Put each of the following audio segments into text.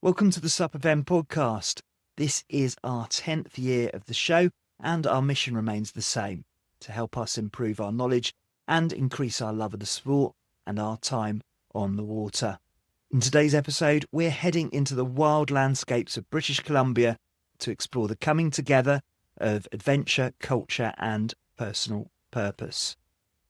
Welcome to the Sup FM podcast. This is our 10th year of the show, and our mission remains the same: to help us improve our knowledge and increase our love of the sport and our time on the water. In today's episode, we're heading into the wild landscapes of British Columbia to explore the coming together of adventure, culture, and personal purpose.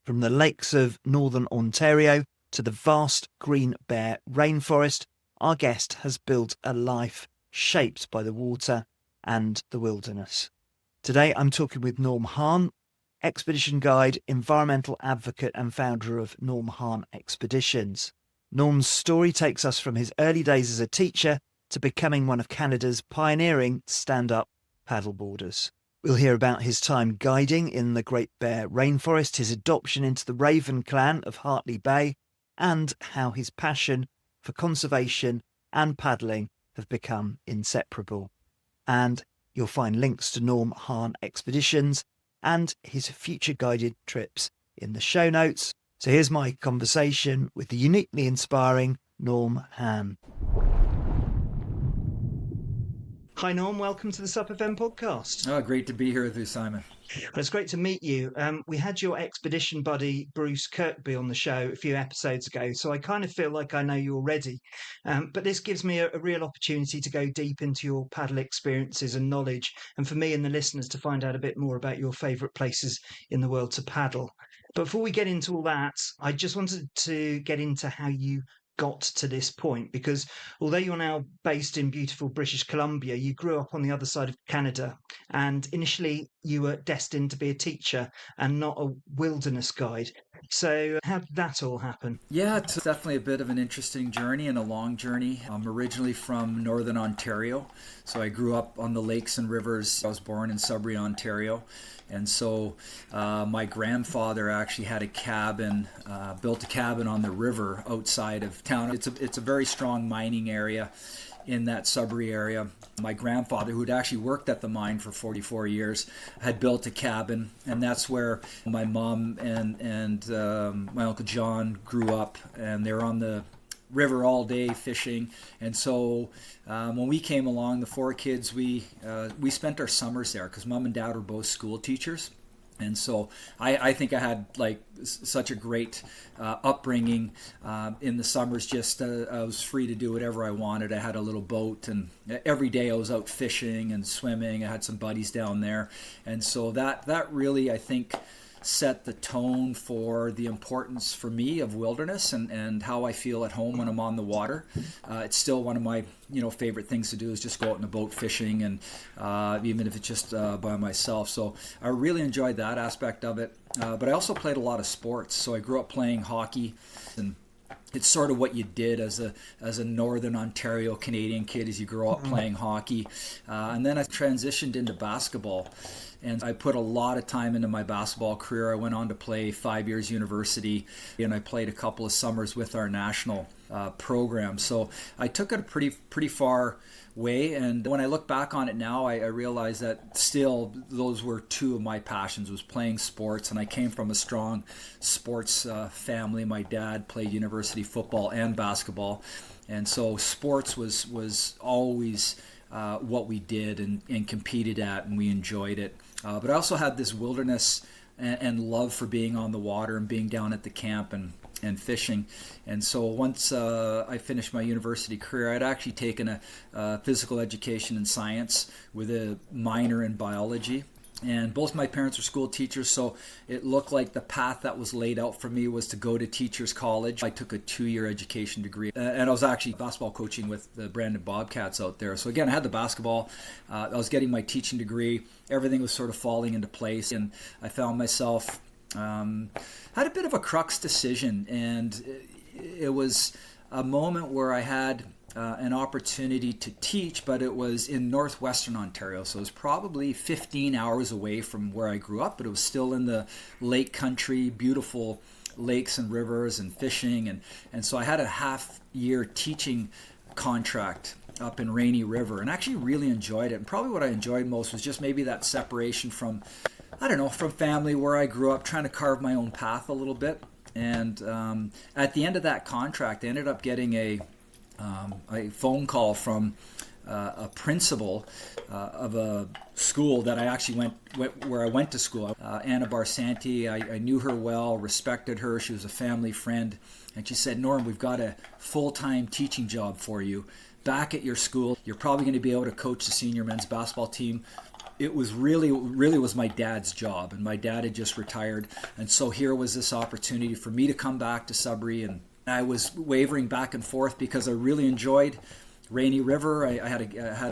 From the lakes of northern Ontario to the vast Great Bear Rainforest, our guest has built a life shaped by the water and the wilderness. Today I'm talking with Norm Hann, expedition guide, environmental advocate and founder of Norm Hann Expeditions. Norm's story takes us from his early days as a teacher to becoming one of Canada's pioneering stand-up paddleboarders. We'll hear about his time guiding in the Great Bear Rainforest, his adoption into the Raven clan of Hartley Bay, and how his passion for conservation and paddling have become inseparable. And you'll find links to Norm Hann Expeditions and his future guided trips in the show notes. So here's my conversation with the uniquely inspiring Norm Hann. Hi Norm, welcome to the Sup FM podcast. Oh, great to be here with you, Simon. Well, it's great to meet you. We had your expedition buddy Bruce Kirkby on the show a few episodes ago, so I kind of feel like I know you already. But this gives me a real opportunity to go deep into your paddle experiences and knowledge, and for me and the listeners to find out a bit more about your favourite places in the world to paddle. But before we get into all that, I just wanted to get into how you got to this point, because although you're now based in beautiful British Columbia, you grew up on the other side of Canada, and initially you were destined to be a teacher and not a wilderness guide. So how did that all happen? Yeah, it's definitely a bit of an interesting journey and a long journey. I'm originally from Northern Ontario, so I grew up on the lakes and rivers. I was born in Sudbury, Ontario. And so my grandfather actually had a cabin, built a cabin on the river outside of town. It's a very strong mining area in that Sudbury area. My grandfather, who had actually worked at the mine for 44 years, had built a cabin, and that's where my mom and my Uncle John grew up, and they were on the river all day fishing. And so when we came along, the four kids, we spent our summers there because Mom and Dad were both school teachers. And so I think I had like such a great upbringing in the summers. Just I was free to do whatever I wanted. I had a little boat, and every day I was out fishing and swimming. I had some buddies down there, and so that really, I think, set the tone for the importance for me of wilderness and how I feel at home when I'm on the water. It's still one of my favorite things to do is just go out in a boat fishing, and even if it's just by myself. So I really enjoyed that aspect of it. But I also played a lot of sports. So I grew up playing hockey, and it's sort of what you did as a Northern Ontario Canadian kid as you grow up playing hockey. And then I transitioned into basketball. And I put a lot of time into my basketball career. I went on to play 5 years university, and I played a couple of summers with our national program. So I took it a pretty far way. And when I look back on it now, I realize that still those were two of my passions, was playing sports. And I came from a strong sports family. My dad played university football and basketball. And so sports was always what we did and competed at, and we enjoyed it. But I also had this wilderness and love for being on the water and being down at the camp and fishing. And so once I finished my university career, I'd actually taken a physical education and science with a minor in biology. And both my parents were school teachers, so it looked like the path that was laid out for me was to go to teachers college. I took a 2-year education degree, and I was actually basketball coaching with the Brandon Bobcats out there. So again, I had the basketball, I was getting my teaching degree, everything was sort of falling into place, and I found myself, had a bit of a crux decision, and it was a moment where I had an opportunity to teach, but it was in northwestern Ontario, so it was probably 15 hours away from where I grew up, but it was still in the lake country, beautiful lakes and rivers and fishing, and so I had a half-year teaching contract up in Rainy River, and actually really enjoyed it. And probably what I enjoyed most was just maybe that separation from family where I grew up, trying to carve my own path a little bit. And at the end of that contract, I ended up getting a a phone call from a principal of a school that I actually where I went to school. Anna Barsanti, I knew her well, respected her. She was a family friend. And she said, Norm, we've got a full-time teaching job for you back at your school. You're probably going to be able to coach the senior men's basketball team. It was really was my dad's job, and my dad had just retired. And so here was this opportunity for me to come back to Sudbury, and I was wavering back and forth because I really enjoyed Rainy River. I had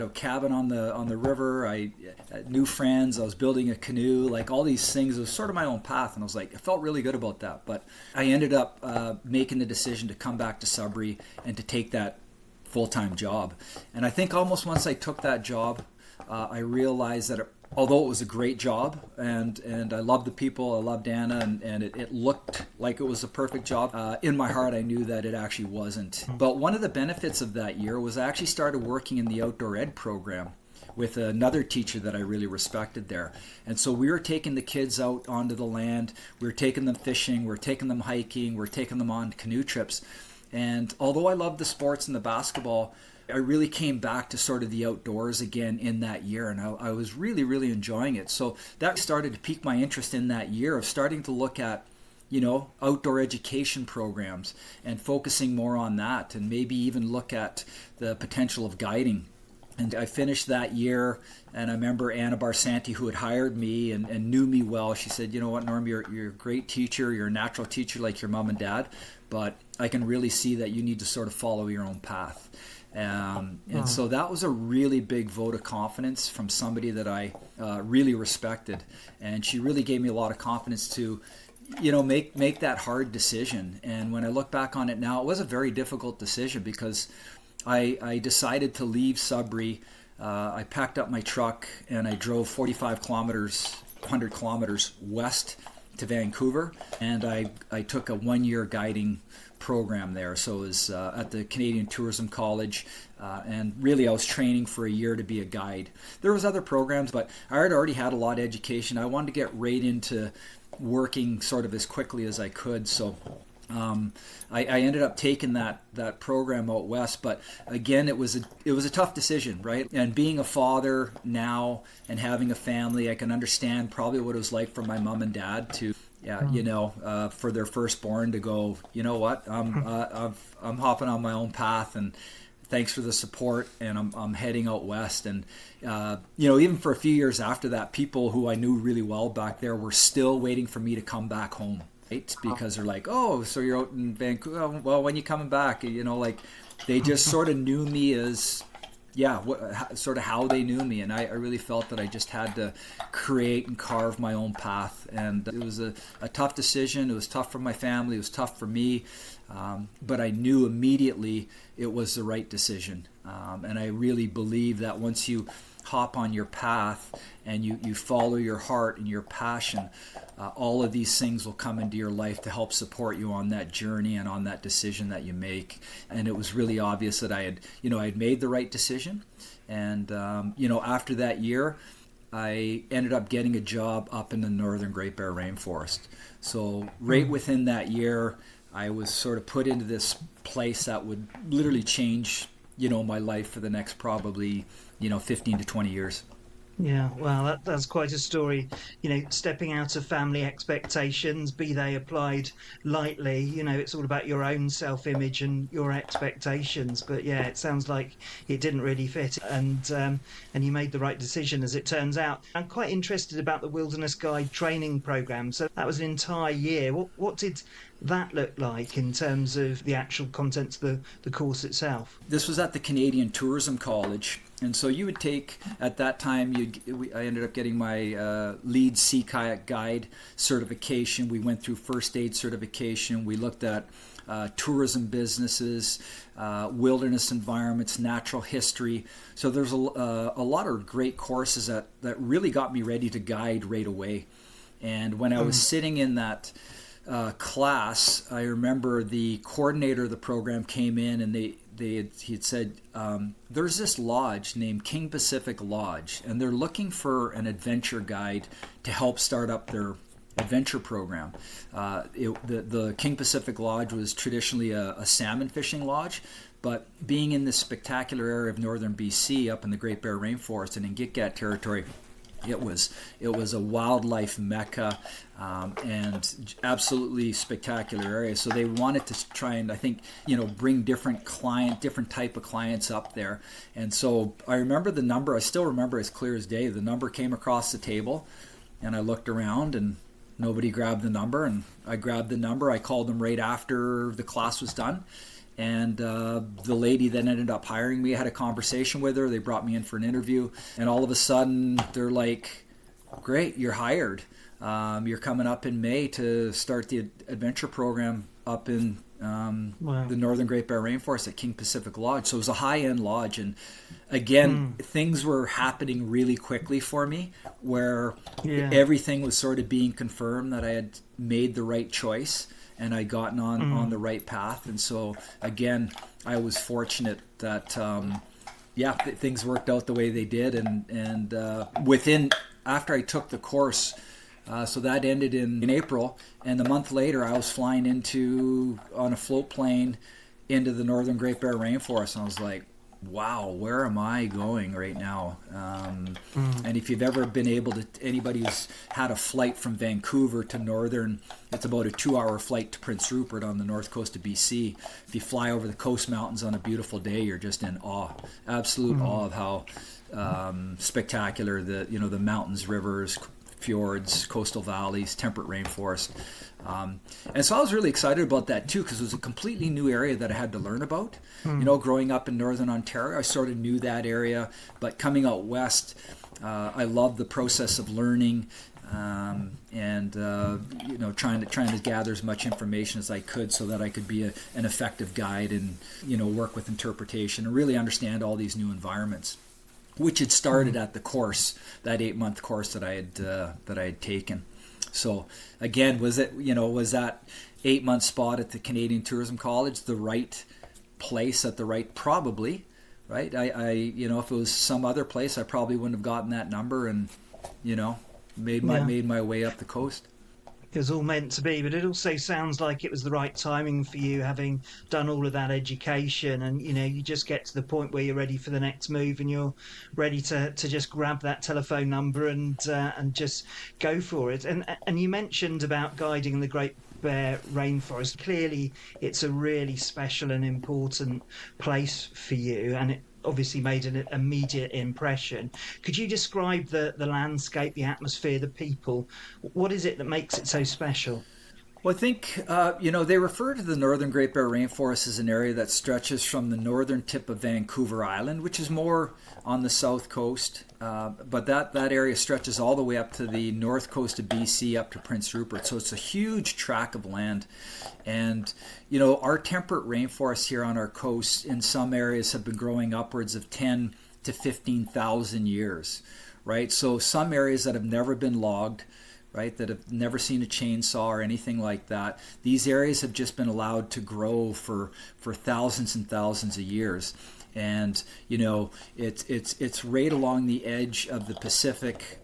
a cabin on the river. I had new friends. I was building a canoe, like all these things. It was sort of my own path, and I was like, I felt really good about that. But I ended up making the decision to come back to Sudbury and to take that full-time job. And I think almost once I took that job, I realized that although it was a great job and I loved the people, I loved Anna, and it looked like it was a perfect job, in my heart I knew that it actually wasn't. But one of the benefits of that year was I actually started working in the outdoor ed program with another teacher that I really respected there. And so we were taking the kids out onto the land, we were taking them fishing, we were taking them hiking, we were taking them on canoe trips. And although I loved the sports and the basketball, I really came back to sort of the outdoors again in that year, and I was really, really enjoying it. So that started to pique my interest in that year of starting to look at, outdoor education programs and focusing more on that, and maybe even look at the potential of guiding. And I finished that year, and I remember Anna Barsanti, who had hired me and knew me well, she said, you know what, Norm, you're a great teacher, you're a natural teacher like your mom and dad, but I can really see that you need to sort of follow your own path. And so that was a really big vote of confidence from somebody that I really respected. And she really gave me a lot of confidence to, make that hard decision. And when I look back on it now, it was a very difficult decision because I decided to leave Sudbury. I packed up my truck and I drove 100 kilometers west to Vancouver. And I took a 1-year guiding program there. So it was at the Canadian Tourism College, and really I was training for a year to be a guide. There was other programs, but I had already had a lot of education. I wanted to get right into working sort of as quickly as I could. So I ended up taking that program out west, but again, it was a tough decision, right? And being a father now and having a family, I can understand probably what it was like for my mom and dad to, for their firstborn to go, you know what, I'm hopping on my own path, and thanks for the support, and I'm heading out west. And even for a few years after that, people who I knew really well back there were still waiting for me to come back home. Right? Because they're like, oh, so you're out in Vancouver. Oh, well, when you coming back? They just sort of knew me as, sort of how they knew me. And I really felt that I just had to create and carve my own path. And it was a tough decision. It was tough for my family. It was tough for me. But I knew immediately it was the right decision. And I really believe that once you hop on your path and you follow your heart and your passion, all of these things will come into your life to help support you on that journey and on that decision that you make. And it was really obvious that I had made the right decision. And, after that year, I ended up getting a job up in the northern Great Bear Rainforest. So right within that year, I was sort of put into this place that would literally change, my life for the next probably, 15 to 20 years. Yeah, well, that's quite a story. Stepping out of family expectations, be they applied lightly, it's all about your own self-image and your expectations. But yeah, it sounds like it didn't really fit, and you made the right decision, as it turns out. I'm quite interested about the Wilderness Guide training program. So that was an entire year. What did that look like in terms of the actual contents of the course itself? This was at the Canadian Tourism College. And so you would take, at that time, I ended up getting my lead sea kayak guide certification. We went through first aid certification. We looked at tourism businesses, wilderness environments, natural history. So there's a lot of great courses that really got me ready to guide right away. And when I was sitting in that class, I remember the coordinator of the program came in, and he had said, there's this lodge named King Pacific Lodge, and they're looking for an adventure guide to help start up their adventure program. The King Pacific Lodge was traditionally a salmon fishing lodge, But being in this spectacular area of northern BC, up in the Great Bear Rainforest and in Gitga'at territory, it was a wildlife mecca, and absolutely spectacular area. So they wanted to try and, I think, bring different type of clients up there. And so I remember the number. I still remember as clear as day. The number came across the table, and I looked around, and nobody grabbed the number. And I grabbed the number. I called them right after the class was done. And the lady that ended up hiring me, I had a conversation with her. They brought me in for an interview. And all of a sudden, they're like, great, you're hired. You're coming up in May to start the adventure program up in the northern Great Bear Rainforest at King Pacific Lodge. So it was a high-end lodge. And again, things were happening really quickly for me, where everything was sort of being confirmed that I had made the right choice and I'd gotten on the right path. And so, again, I was fortunate that, things worked out the way they did. And after I took the course, so that ended in April, and a month later I was flying on a float plane into the northern Great Bear Rainforest, and I was like, wow, where am I going right now? And if you've ever been anybody who's had a flight from Vancouver to northern, it's about a 2-hour flight to Prince Rupert on the north coast of BC. If you fly over the Coast Mountains on a beautiful day, you're just in awe, absolute awe of how spectacular the mountains, rivers, fjords, coastal valleys, temperate rainforest. And so I was really excited about that too, because it was a completely new area that I had to learn about. Growing up in northern Ontario, I sort of knew that area, but coming out west, I loved the process of learning, and trying to gather as much information as I could so that I could be an effective guide and work with interpretation and really understand all these new environments, which had started at the course, that 8-month course that I had taken. So again, was that 8-month spot at the Canadian Tourism College the right place at the right? Probably, right? I if it was some other place, I probably wouldn't have gotten that number and made my way up the coast. It was all meant to be, but it also sounds like it was the right timing for you, having done all of that education, and you just get to the point where you're ready for the next move, and you're ready to just grab that telephone number and just go for it. And you mentioned about guiding the Great Bear Rainforest. Clearly, it's a really special and important place for you, and it obviously made an immediate impression. Could you describe the landscape, the atmosphere, the people? What is it that makes it so special? Well, I think, they refer to the northern Great Bear Rainforest as an area that stretches from the northern tip of Vancouver Island, which is more on the south coast, but that area stretches all the way up to the north coast of BC, up to Prince Rupert. So it's a huge tract of land. And, our temperate rainforests here on our coast in some areas have been growing upwards of 10 to 15,000 years, right? So some areas that have never been logged, right, that have never seen a chainsaw or anything like that. These areas have just been allowed to grow for thousands and thousands of years. And, it's right along the edge of the Pacific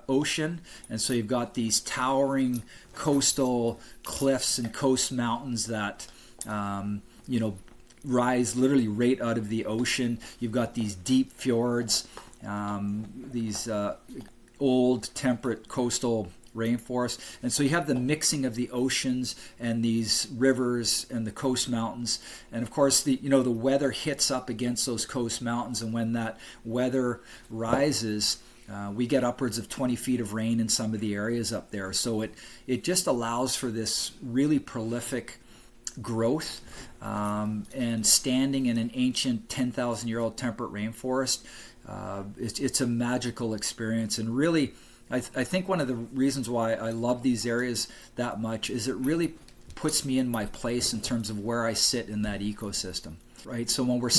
Ocean. And so you've got these towering coastal cliffs and coast mountains that, rise literally right out of the ocean. You've got these deep fjords, these old temperate coastal rainforest, and so you have the mixing of the oceans and these rivers and the coast mountains, and of course the weather hits up against those coast mountains, and when that weather rises, we get upwards of 20 feet of rain in some of the areas up there. So it just allows for this really prolific growth, and standing in an ancient 10,000-year-old temperate rainforest, it's a magical experience. And really, I think one of the reasons why I love these areas that much is it really puts me in my place in terms of where I sit in that ecosystem, right? So when we're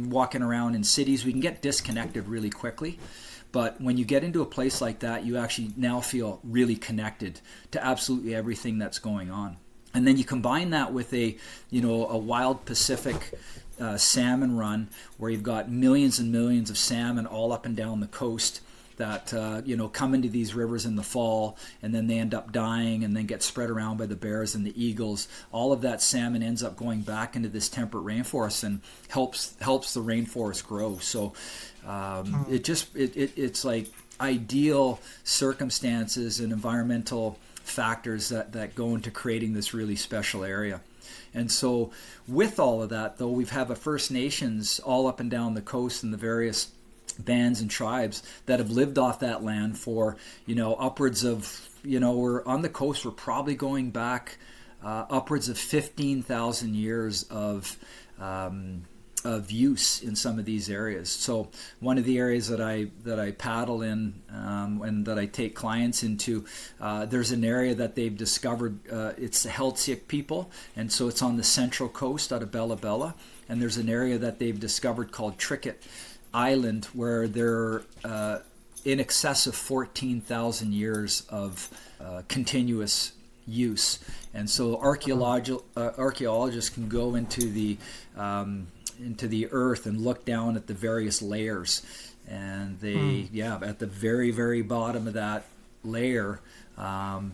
walking around in cities, we can get disconnected really quickly. But when you get into a place like that, you actually now feel really connected to absolutely everything that's going on. And then you combine that with a wild Pacific salmon run, where you've got millions and millions of salmon all up and down the coast that come into these rivers in the fall, and then they end up dying and then get spread around by the bears and the eagles. All of that salmon ends up going back into this temperate rainforest and helps the rainforest grow. So it's like ideal circumstances and environmental factors that go into creating this really special area. And so with all of that, though, we've have a First Nations all up and down the coast and the various bands and tribes that have lived off that land for, upwards of, we're on the coast, we're probably going back upwards of 15,000 years of use in some of these areas. So one of the areas that I paddle in and that I take clients into, there's an area that they've discovered. It's the Heldsiek people, and so it's on the central coast out of Bella Bella. And there's an area that they've discovered called Tricket Island, where they're in excess of 14,000 years of continuous use. And so archaeologists can go into the earth and look down at the various layers, and they at the very, very bottom of that layer,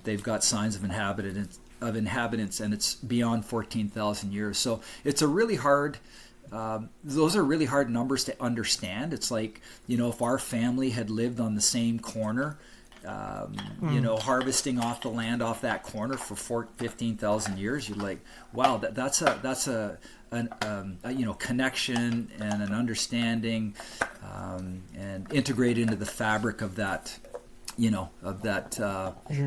they've got signs of inhabitants, and it's beyond 14,000 years. So it's a really hard those are really hard numbers to understand. It's like, if our family had lived on the same corner, harvesting off the land off that corner for 15,000 years, you're like, wow, that's a connection and an understanding, and integrate into the fabric of that,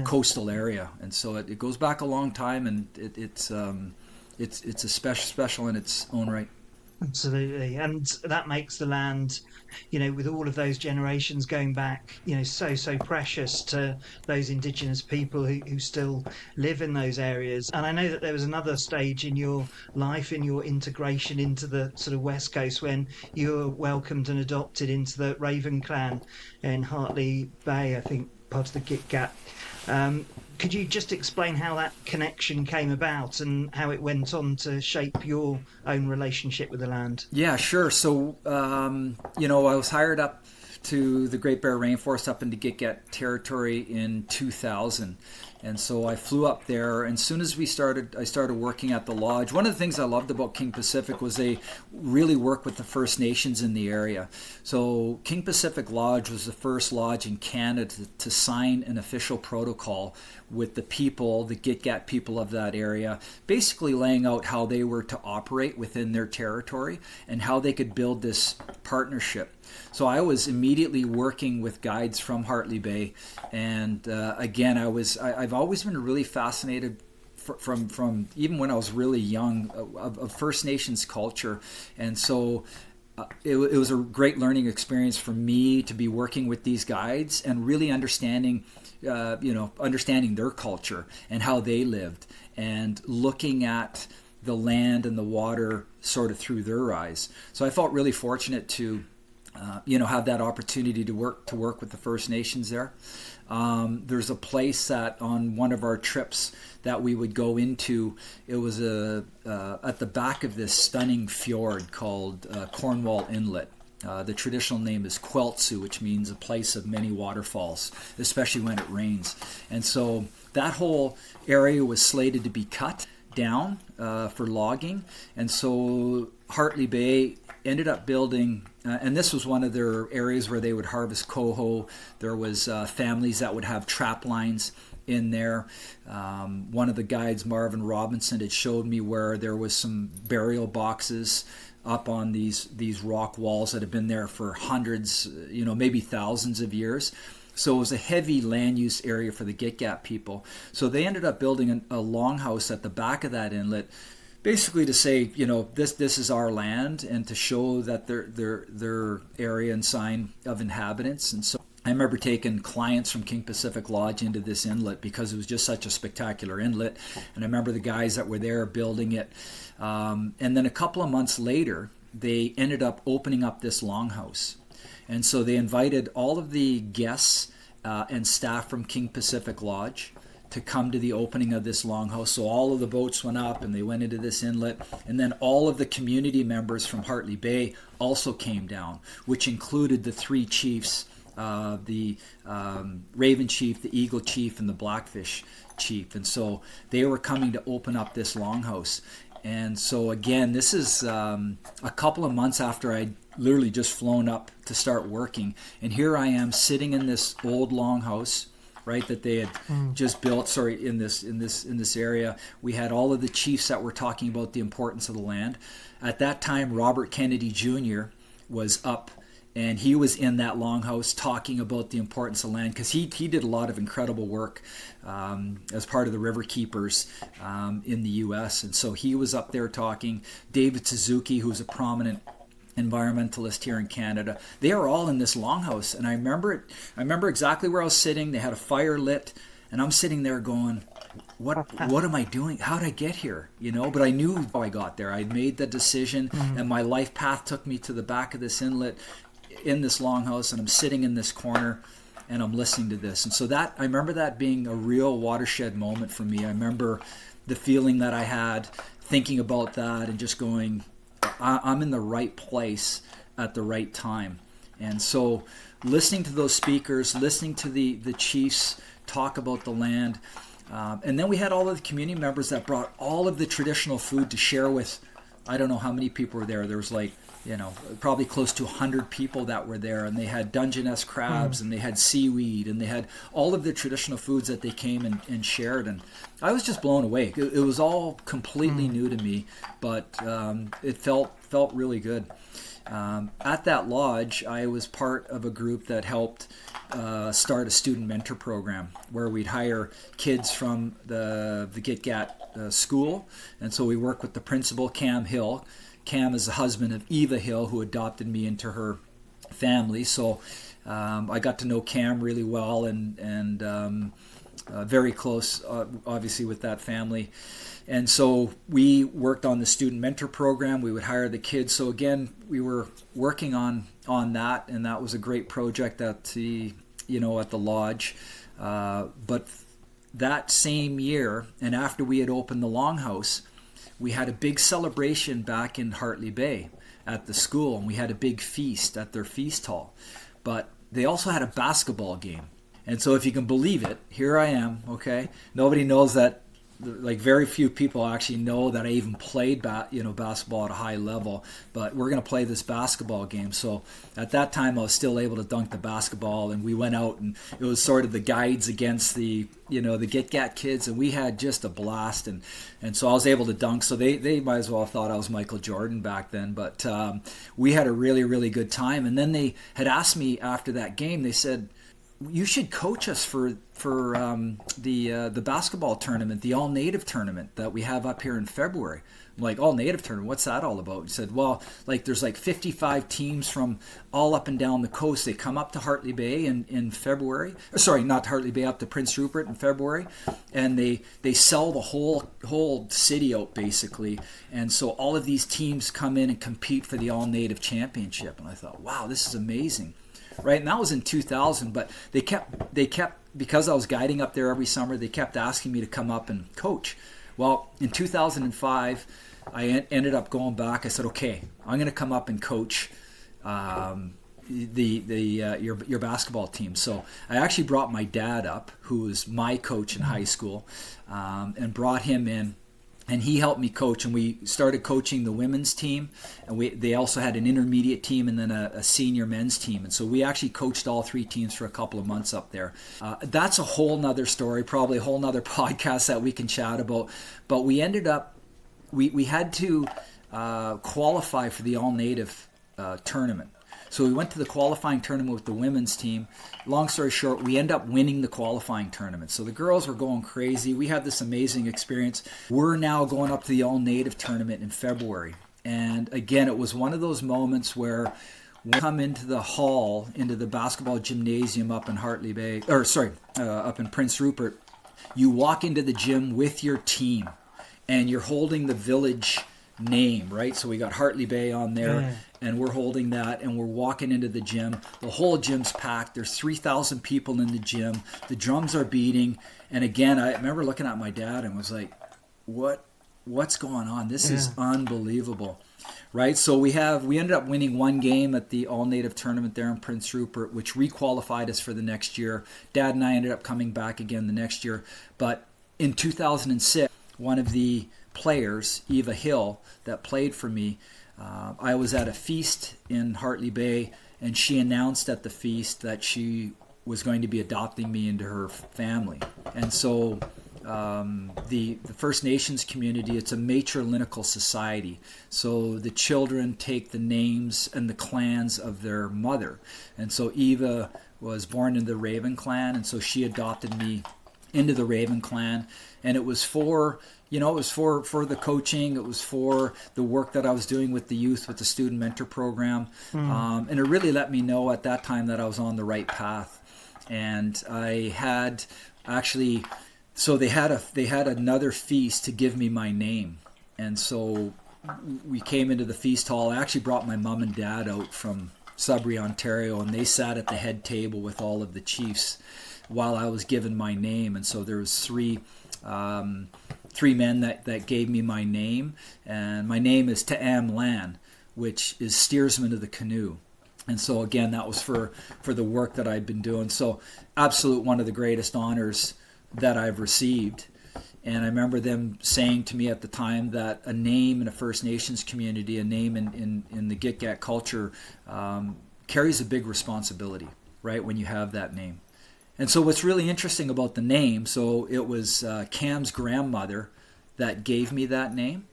coastal area. And so it goes back a long time, and it's a special in its own right. Absolutely. And that makes the land, with all of those generations going back, so precious to those indigenous people who still live in those areas. And I know that there was another stage in your life, in your integration into the sort of West Coast, when you were welcomed and adopted into the Raven clan in Hartley Bay, I think, part of the Git Gap. Could you just explain how that connection came about and how it went on to shape your own relationship with the land? Yeah, sure. So, I was hired up to the Great Bear Rainforest up into Git Gap territory in 2000. And so I flew up there, and as soon as I started working at the lodge. One of the things I loved about King Pacific was they really work with the First Nations in the area. So King Pacific Lodge was the first lodge in Canada to sign an official protocol with the people, the Git Gap people of that area, basically laying out how they were to operate within their territory and how they could build this partnership. So I was immediately working with guides from Hartley Bay, and again, I've always been really fascinated from even when I was really young of First Nations culture, and so it was a great learning experience for me to be working with these guides and really understanding their culture and how they lived, and looking at the land and the water sort of through their eyes. So I felt really fortunate to have that opportunity to work with the First Nations there. There's a place that on one of our trips that we would go into, it was at the back of this stunning fjord called Cornwall Inlet. The traditional name is Kweltsu, which means a place of many waterfalls, especially when it rains. And so that whole area was slated to be cut down for logging. And so Hartley Bay ended up building, and this was one of their areas where they would harvest coho. There was families that would have trap lines in there. One of the guides, Marvin Robinson, had showed me where there was some burial boxes up on these rock walls that have been there for hundreds, maybe thousands of years. So it was a heavy land use area for the Git Gap people. So they ended up building a longhouse at the back of that inlet, basically to say, this is our land, and to show that their area and sign of inhabitants. And so I remember taking clients from King Pacific Lodge into this inlet because it was just such a spectacular inlet. And I remember the guys that were there building it. And then a couple of months later, they ended up opening up this longhouse. And so they invited all of the guests and staff from King Pacific Lodge to come to the opening of this longhouse. So all of the boats went up and they went into this inlet. And then all of the community members from Hartley Bay also came down, which included the three chiefs the Raven Chief, the Eagle Chief, and the Blackfish Chief. And so they were coming to open up this longhouse. And so again, this is a couple of months after I'd literally just flown up to start working. And here I am sitting in this old longhouse, right, that they had just built, in this area. We had all of the chiefs that were talking about the importance of the land. At that time, Robert Kennedy Jr. was up, and he was in that longhouse talking about the importance of land, because he did a lot of incredible work as part of the river keepers in the U.S. And so he was up there talking. David Suzuki, who's a prominent environmentalist here in Canada, they are all in this longhouse. And I remember exactly where I was sitting. They had a fire lit, and I'm sitting there going, what am I doing? How did I get here? But I knew how I got there. I made the decision, and my life path took me to the back of this inlet in this longhouse, and I'm sitting in this corner and I'm listening to this. And so that, I remember that being a real watershed moment for me. I remember the feeling that I had thinking about that and just going, I'm in the right place at the right time. And so listening to those speakers, listening to the chiefs talk about the land, and then we had all of the community members that brought all of the traditional food to share with, I don't know how many people were there. There was probably close to 100 people that were there, and they had Dungeness crabs, and they had seaweed, and they had all of the traditional foods that they came and shared. And I was just blown away. It was all completely new to me, but it felt really good. At that lodge, I was part of a group that helped start a student mentor program where we'd hire kids from the Gitgat school. And so we work with the principal, Cam Hill. Cam is the husband of Eva Hill, who adopted me into her family. So I got to know Cam really well, and very close, obviously, with that family. And so we worked on the student mentor program. We would hire the kids. So again, we were working on that, and that was a great project at the lodge. But that same year, and after we had opened the longhouse, we had a big celebration back in Hartley Bay at the school, and we had a big feast at their feast hall. But they also had a basketball game. And so if you can believe it, here I am, okay? Nobody knows that, very few people actually know that I even played basketball at a high level, but we're going to play this basketball game. So at that time, I was still able to dunk the basketball, and we went out, and it was sort of the guides against the Gitgat kids, and we had just a blast, and so I was able to dunk. So they might as well have thought I was Michael Jordan back then, but we had a really, really good time. And then they had asked me after that game, they said, you should coach us for the basketball tournament, the all-native tournament that we have up here in February. I'm like, all-native tournament, what's that all about? He said, well, there's 55 teams from all up and down the coast. They come up to Hartley Bay in February. Sorry, not Hartley Bay, up to Prince Rupert in February. And they sell the whole city out, basically. And so all of these teams come in and compete for the all-native championship. And I thought, wow, this is amazing. Right, and that was in 2000, but they kept because I was guiding up there every summer, they kept asking me to come up and coach. Well, in 2005, I ended up going back. I said, okay, I'm going to come up and coach your basketball team. So I actually brought my dad up, who was my coach in high school, and brought him in. And he helped me coach, and we started coaching the women's team, and they also had an intermediate team and then a senior men's team. And so we actually coached all three teams for a couple of months up there. That's a whole nother story, probably a whole nother podcast that we can chat about. But we ended up, we had to qualify for the all-native tournament. So we went to the qualifying tournament with the women's team. Long story short, we end up winning the qualifying tournament. So the girls were going crazy. We had this amazing experience. We're now going up to the all-native tournament in February. And again, it was one of those moments where we come into the hall, into the basketball gymnasium up in Hartley Bay, up in Prince Rupert. You walk into the gym with your team, and you're holding the village name, right? So we got Hartley Bay on there, and we're holding that, and we're walking into the gym. The whole gym's packed. There's 3,000 people in the gym. The drums are beating. And again, I remember looking at my dad and was like, what's going on? This is unbelievable. right? So we ended up winning one game at the all-native tournament there in Prince Rupert, which requalified us for the next year. Dad and I ended up coming back again the next year. But in 2006, one of the players, Eva Hill, that played for me, I was at a feast in Hartley Bay, and she announced at the feast that she was going to be adopting me into her family. And so the First Nations community, it's a matrilineal society. So the children take the names and the clans of their mother. And so Eva was born in the Raven clan, and so she adopted me into the Raven clan. And it was for the coaching, it was for the work that I was doing with the youth, with the student mentor program. And it really let me know at that time that I was on the right path. And I had actually, so they had another feast to give me my name. And so we came into the feast hall. I actually brought my mom and dad out from Sudbury, Ontario, and they sat at the head table with all of the chiefs while I was given my name. And so there was three men that gave me my name, and my name is Ta'am Lan, which is steersman of the canoe. And so again, that was for the work that I'd been doing. So absolute one of the greatest honors that I've received. And I remember them saying to me at the time that a name in a First Nations community, a name in the Gitga'at culture, carries a big responsibility, right, when you have that name. And so what's really interesting about the name, so it was Cam's grandmother that gave me that name.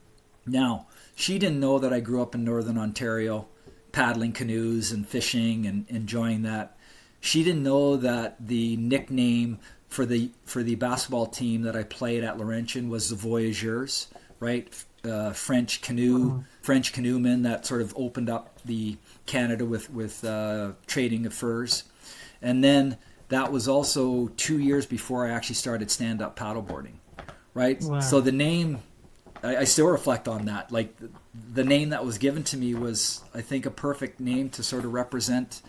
Now, she didn't know that I grew up in Northern Ontario, paddling canoes and fishing and enjoying that. She didn't know that the nickname for the basketball team that I played at Laurentian was the Voyageurs, right? French canoemen that sort of opened up the Canada with trading of furs. And then that was also 2 years before I actually started stand-up paddleboarding, right? Wow. So the name, I still reflect on that. Like the name that was given to me was, I think, a perfect name to sort of represent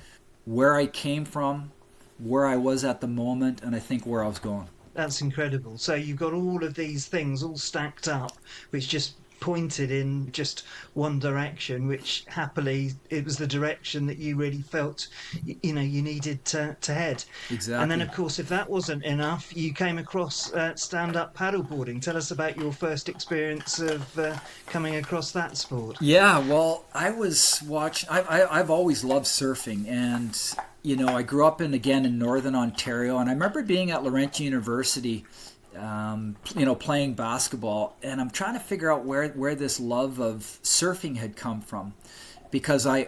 where I came from, where I was at the moment, and I think where I was going. That's incredible. So you've got all of these things all stacked up, which just pointed in just one direction, which happily it was the direction that you really felt you needed to head. Exactly. And then of course, if that wasn't enough, you came across stand-up paddleboarding. Tell us about your first experience of coming across that sport. Yeah, well, I was watching, I've always loved surfing, and I grew up in Northern Ontario, and I remember being at Laurentian University, playing basketball, and I'm trying to figure out where this love of surfing had come from, because I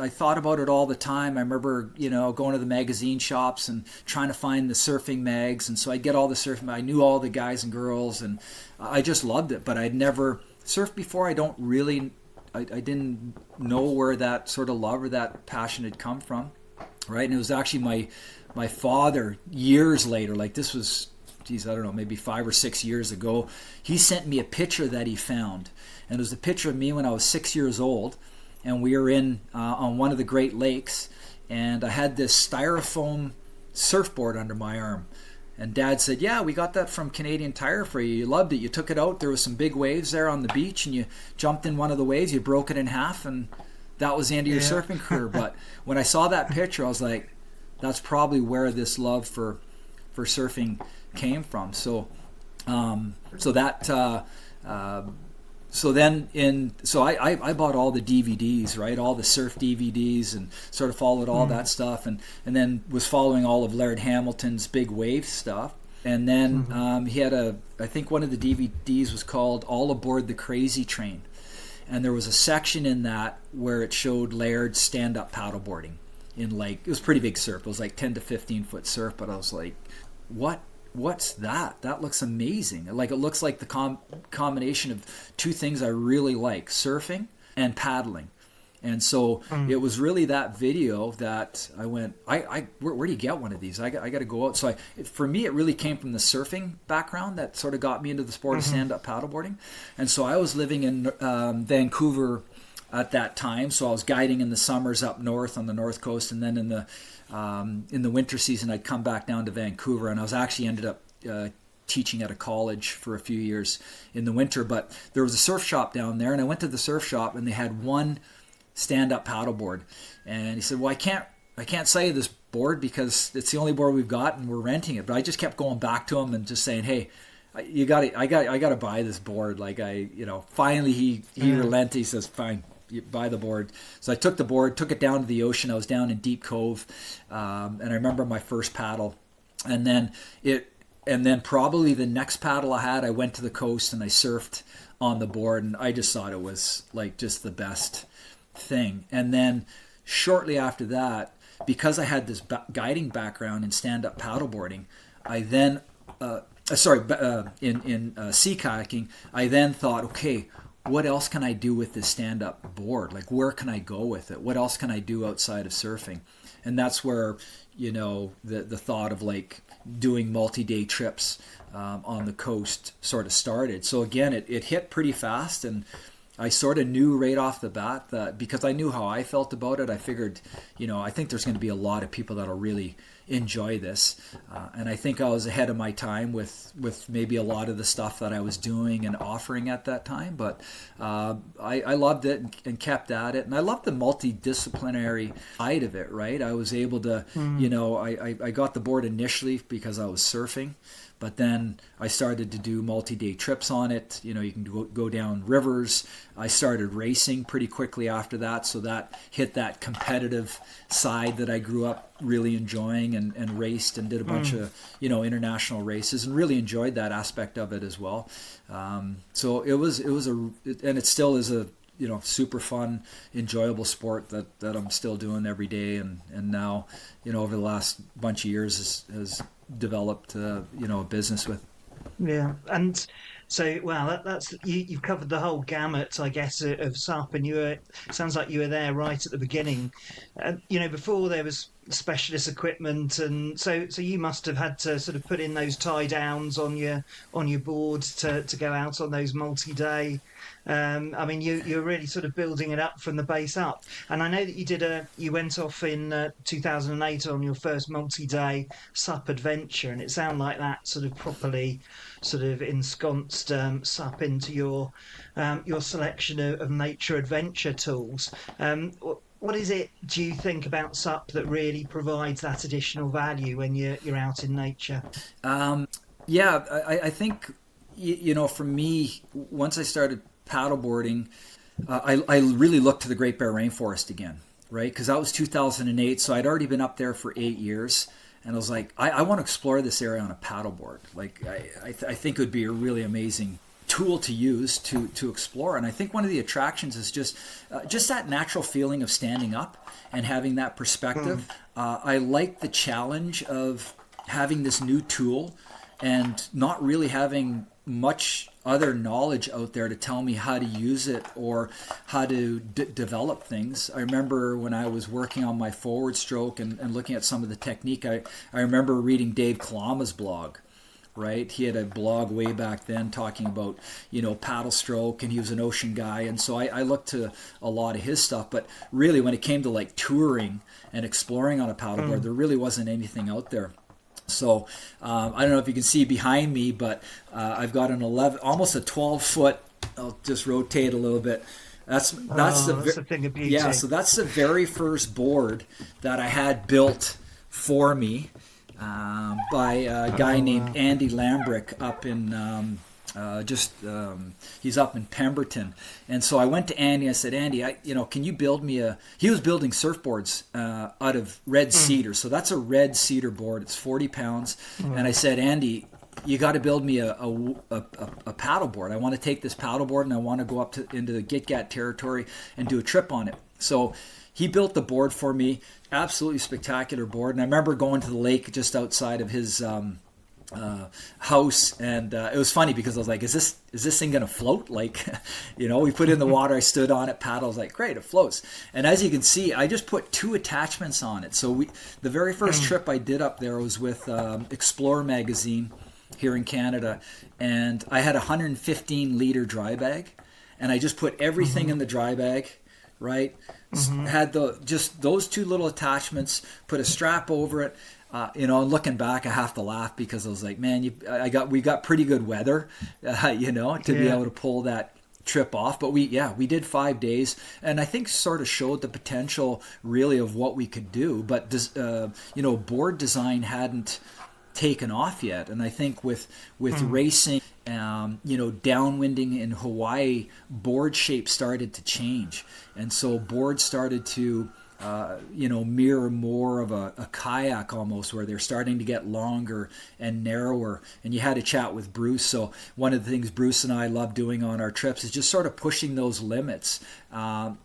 thought about it all the time. I remember going to the magazine shops and trying to find the surfing mags, and so I'd get all the surfing. I knew all the guys and girls, and I just loved it, but I'd never surfed before. I didn't know where that sort of love or that passion had come from, right? And it was actually my father years later, like this was, I don't know, maybe 5 or 6 years ago, he sent me a picture that he found. And it was a picture of me when I was 6 years old, and we were on one of the Great Lakes, and I had this styrofoam surfboard under my arm. And Dad said, yeah, we got that from Canadian Tire for you. You loved it. You took it out. There was some big waves there on the beach, and you jumped in one of the waves. You broke it in half, and that was the end of your surfing career. But when I saw that picture, I was like, that's probably where this love for surfing came from. So I bought all the DVDs, right? All the surf DVDs, and sort of followed all that stuff, and then was following all of Laird Hamilton's big wave stuff. And then he had I think one of the DVDs was called All Aboard the Crazy Train. And there was a section in that where it showed Laird's stand-up paddleboarding in it was pretty big surf. It was like 10 to 15 foot surf, but I was like, what's that? That looks amazing. Like, it looks like the combination of two things I really like, surfing and paddling. And so it was really that video that I went, where do you get one of these? I got to go out. So for me, it really came from the surfing background that sort of got me into the sport of stand-up paddleboarding. And so I was living in Vancouver at that time. So I was guiding in the summers up north on the north coast, and then in the winter season, I'd come back down to Vancouver, and I was actually ended up teaching at a college for a few years in the winter. But there was a surf shop down there, and I went to the surf shop, and they had one stand-up paddleboard. And he said, well, I can't sell you this board because it's the only board we've got, and we're renting it. But I just kept going back to him and just saying, hey, I got to buy this board. Like finally he relented. He says, fine, you buy the board. So I took the board, took it down to the ocean. I was down in Deep Cove, and I remember my first paddle, and then probably the next paddle I had, I went to the coast and I surfed on the board, and I just thought it was like just the best thing. And then shortly after that, because I had this guiding background in stand-up paddleboarding, I then in sea kayaking, I then thought, okay, what else can I do with this stand-up board? Like, where can I go with it? What else can I do outside of surfing? And that's where, the thought of like doing multi-day trips on the coast sort of started. So again, it hit pretty fast, and I sort of knew right off the bat that because I knew how I felt about it, I figured, I think there's going to be a lot of people that'll really enjoy this. And I think I was ahead of my time with maybe a lot of the stuff that I was doing and offering at that time. But I loved it and kept at it. And I loved the multidisciplinary side of it, right? I was able to, I got the board initially because I was surfing. But then I started to do multi-day trips on it. You can go down rivers. I started racing pretty quickly after that. So that hit that competitive side that I grew up really enjoying and raced and did a bunch of, international races and really enjoyed that aspect of it as well. So it still is a, super fun, enjoyable sport that I'm still doing every day. And now, over the last bunch of years has developed a business with. Yeah, and so that's you've covered the whole gamut, I guess, of SUP, and sounds like you were there right at the beginning. Before there was specialist equipment, and so you must have had to sort of put in those tie downs on your board to go out on those multi-day. You're really sort of building it up from the base up. And I know that you went off in 2008 on your first multi-day SUP adventure, and it sounded like that sort of properly sort of ensconced SUP into your selection of nature adventure tools. What is it, do you think, about SUP that really provides that additional value when you're out in nature? I think, for me, once I started paddleboarding, I really looked to the Great Bear Rainforest again, right? Because that was 2008, so I'd already been up there for 8 years, and I was like, I want to explore this area on a paddleboard. Like, I think it would be a really amazing tool to use to explore. And I think one of the attractions is just that natural feeling of standing up and having that perspective. I like the challenge of having this new tool and not really having much other knowledge out there to tell me how to use it or how to develop things. I remember when I was working on my forward stroke and looking at some of the technique, I remember reading Dave Kalama's blog, right? He had a blog way back then talking about, paddle stroke, and he was an ocean guy. And so I looked to a lot of his stuff. But really, when it came to like touring and exploring on a paddleboard, there really wasn't anything out there. So I don't know if you can see behind me, but I've got an 11, almost a 12-foot. I'll just rotate a little bit. That's a thing of beauty. Yeah, so that's the very first board that I had built for me by a guy named Andy Lambrick up in he's up in Pemberton. And so I went to Andy. I said, Andy, can you build me he was building surfboards out of red cedar. So that's a red cedar board. It's 40 pounds. And I said, Andy, you got to build me a paddleboard. I want to take this paddleboard and I want to go up into the Gitgat territory and do a trip on it. So he built the board for me. Absolutely spectacular board. And I remember going to the lake just outside of his house, and it was funny because I was like, is this thing gonna float? Like, we put it in the water, I stood on it, paddle, I was like, great, it floats. And as you can see, I just put 2 attachments on it. So the very first trip I did up there was with Explorer magazine here in Canada, and I had a 115 liter dry bag, and I just put everything in the dry bag, right? Had just those two little attachments, put a strap over it. And looking back, I have to laugh because I was like, man, we got pretty good weather, to be able to pull that trip off. But we did 5 days, and I think sort of showed the potential really of what we could do. But this, board design hadn't taken off yet, and I think with racing, downwinding in Hawaii, board shape started to change, and so boards started to mirror more of a kayak almost, where they're starting to get longer and narrower. And you had a chat with Bruce. So one of the things Bruce and I love doing on our trips is just sort of pushing those limits,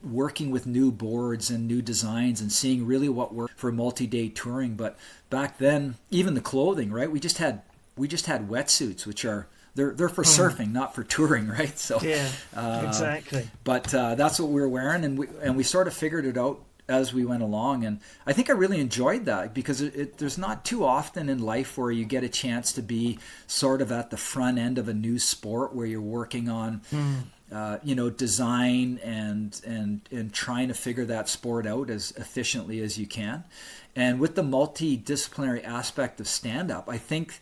working with new boards and new designs and seeing really what worked for multi-day touring. But back then, even the clothing, right? We just had wetsuits, which are they're for surfing, not for touring, right? So exactly. But that's what we were wearing, and we sort of figured it out as we went along. And I think I really enjoyed that, because there's not too often in life where you get a chance to be sort of at the front end of a new sport where you're working on design and trying to figure that sport out as efficiently as you can. And with the multidisciplinary aspect of stand-up, I think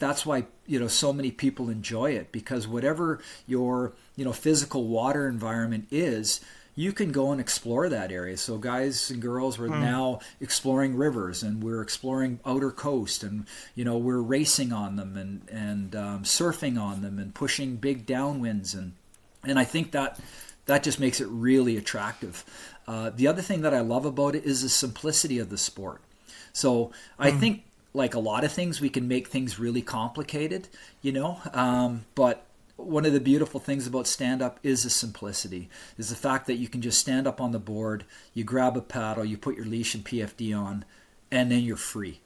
that's why so many people enjoy it, because whatever your physical water environment is, you can go and explore that area. So guys and girls were now exploring rivers, and we're exploring outer coast, and we're racing on them and surfing on them and pushing big downwinds, and I think that just makes it really attractive. The other thing that I love about it is the simplicity of the sport. So I think, like a lot of things, we can make things really complicated, but one of the beautiful things about stand-up is the simplicity, is the fact that you can just stand up on the board, you grab a paddle, you put your leash and PFD on, and then you're free.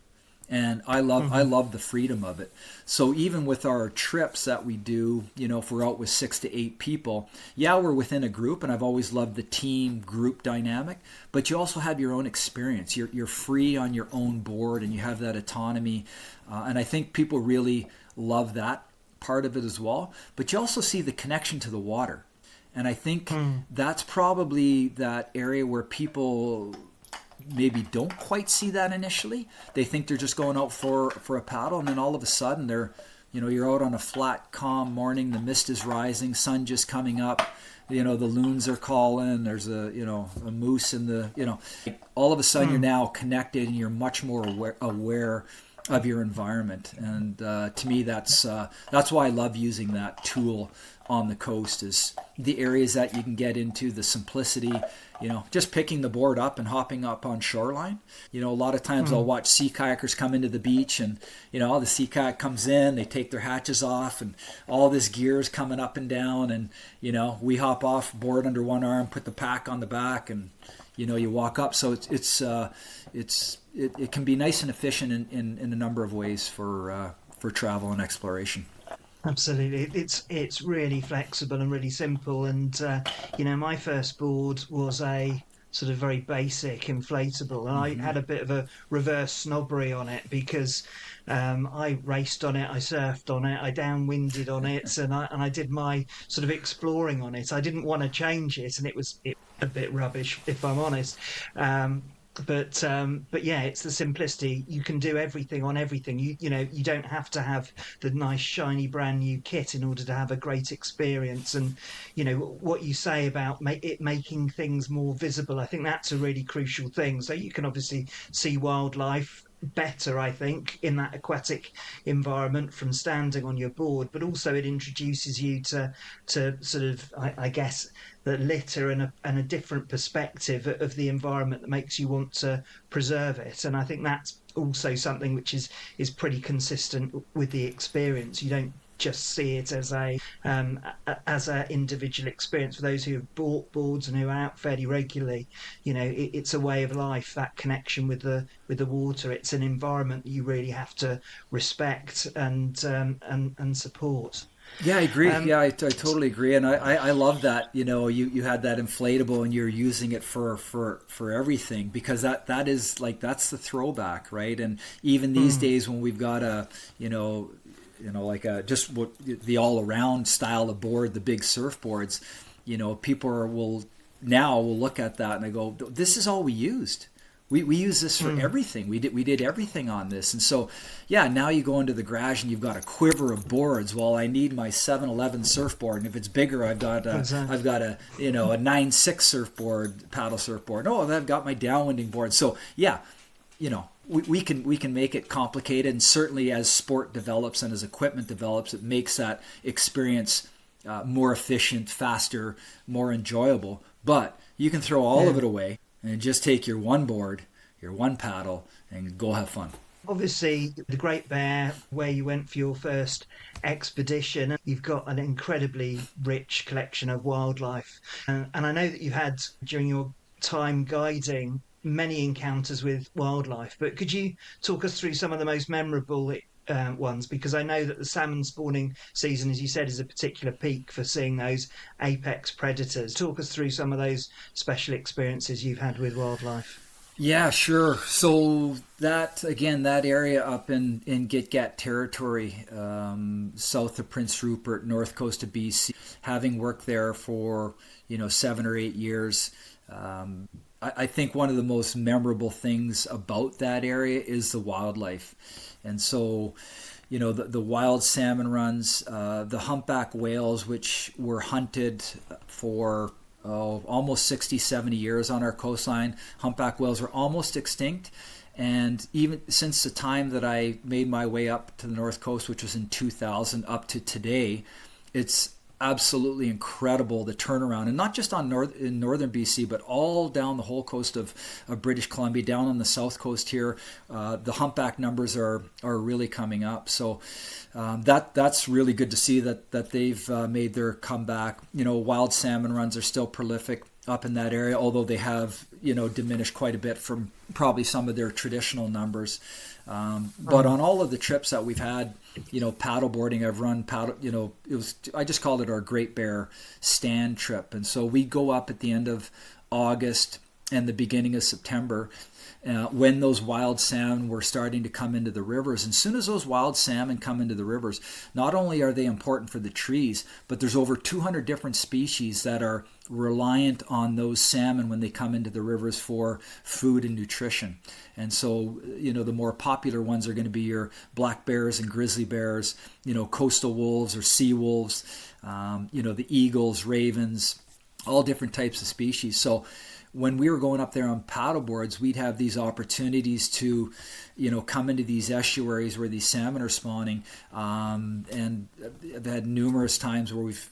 And I love the freedom of it. So even with our trips that we do, if we're out with 6 to 8 people, we're within a group, and I've always loved the team group dynamic, but you also have your own experience. You're free on your own board, and you have that autonomy. And I think people really love that part of it as well. But you also see the connection to the water. And I think that's probably that area where people maybe don't quite see that initially. They think they're just going out for a paddle, and then all of a sudden you're out on a flat, calm morning, the mist is rising, sun just coming up, the loons are calling, there's a moose in the, all of a sudden you're now connected, and you're much more aware of your environment. And to me, that's why I love using that tool on the coast, is the areas that you can get into, the simplicity, just picking the board up and hopping up on shoreline. A lot of times I'll watch sea kayakers come into the beach, and the sea kayak comes in, they take their hatches off, and all this gear is coming up and down, and we hop off, board under one arm, put the pack on the back, and you walk up. So it can be nice and efficient in a number of ways for travel and exploration. Absolutely, it's really flexible and really simple. And my first board was a sort of very basic inflatable, and I had a bit of a reverse snobbery on it, because I raced on it, I surfed on it, I downwinded on it, and I did my sort of exploring on it. I didn't want to change it, and it was a bit rubbish, if I'm honest. But yeah, it's the simplicity. You can do everything on everything. You don't have to have the nice shiny brand new kit in order to have a great experience. And what you say about making things more visible, I think that's a really crucial thing. So you can obviously see wildlife better, I think, in that aquatic environment from standing on your board, but also it introduces you to sort of, I guess, the litter and a different perspective of the environment that makes you want to preserve it. And I think that's also something which is pretty consistent with the experience. You don't just see it as a individual experience. For those who have bought boards and who are out fairly regularly, it's a way of life, that connection with the water. It's an environment that you really have to respect and support. Yeah, I agree. I totally agree, and I love that. You had that inflatable, and you're using it for everything, because that is like, that's the throwback, right? And even these days when we've got a like just what the all around style of board, the big surfboards, people will now will look at that and I go, this is all we used. We use this for everything. We did everything on this. And so, yeah, now you go into the garage and you've got a quiver of boards. Well, I need my 711 surfboard, and if it's bigger, I've got a 9.6 surfboard, paddle surfboard. Oh, I've got my downwinding board. So, yeah, we can make it complicated, and certainly as sport develops and as equipment develops, it makes that experience more efficient, faster, more enjoyable. But you can throw all of it away and just take your one board, your one paddle, and go have fun. Obviously, the Great Bear, where you went for your first expedition, you've got an incredibly rich collection of wildlife. And I know that you had, during your time guiding, many encounters with wildlife. But could you talk us through some of the most memorable ones? Because I know that the salmon spawning season, as you said, is a particular peak for seeing those apex predators. Talk us through some of those special experiences you've had with wildlife. Yeah, sure. So that area up in Gitgat territory, south of Prince Rupert, north coast of BC, having worked there for 7 or 8 years, I think one of the most memorable things about that area is the wildlife. And so, the wild salmon runs, the humpback whales, which were hunted for almost 60, 70 years on our coastline. Humpback whales are almost extinct. And even since the time that I made my way up to the North Coast, which was in 2000, up to today, it's absolutely incredible, the turnaround, and not just in northern BC, but all down the whole coast of British Columbia, down on the south coast here. The humpback numbers are really coming up. So that's really good to see that they've made their comeback. Wild salmon runs are still prolific up in that area, although they have diminished quite a bit from probably some of their traditional numbers. But on all of the trips that we've had, paddleboarding, I've run I just called it our Great Bear stand trip. And so we go up at the end of August and the beginning of September, when those wild salmon were starting to come into the rivers. And as soon as those wild salmon come into the rivers, not only are they important for the trees, but there's over 200 different species that are reliant on those salmon when they come into the rivers for food and nutrition. And so, the more popular ones are going to be your black bears and grizzly bears, coastal wolves or sea wolves, the eagles, ravens, all different types of species. So when we were going up there on paddle boards, we'd have these opportunities to, come into these estuaries where these salmon are spawning. And I've had numerous times where we've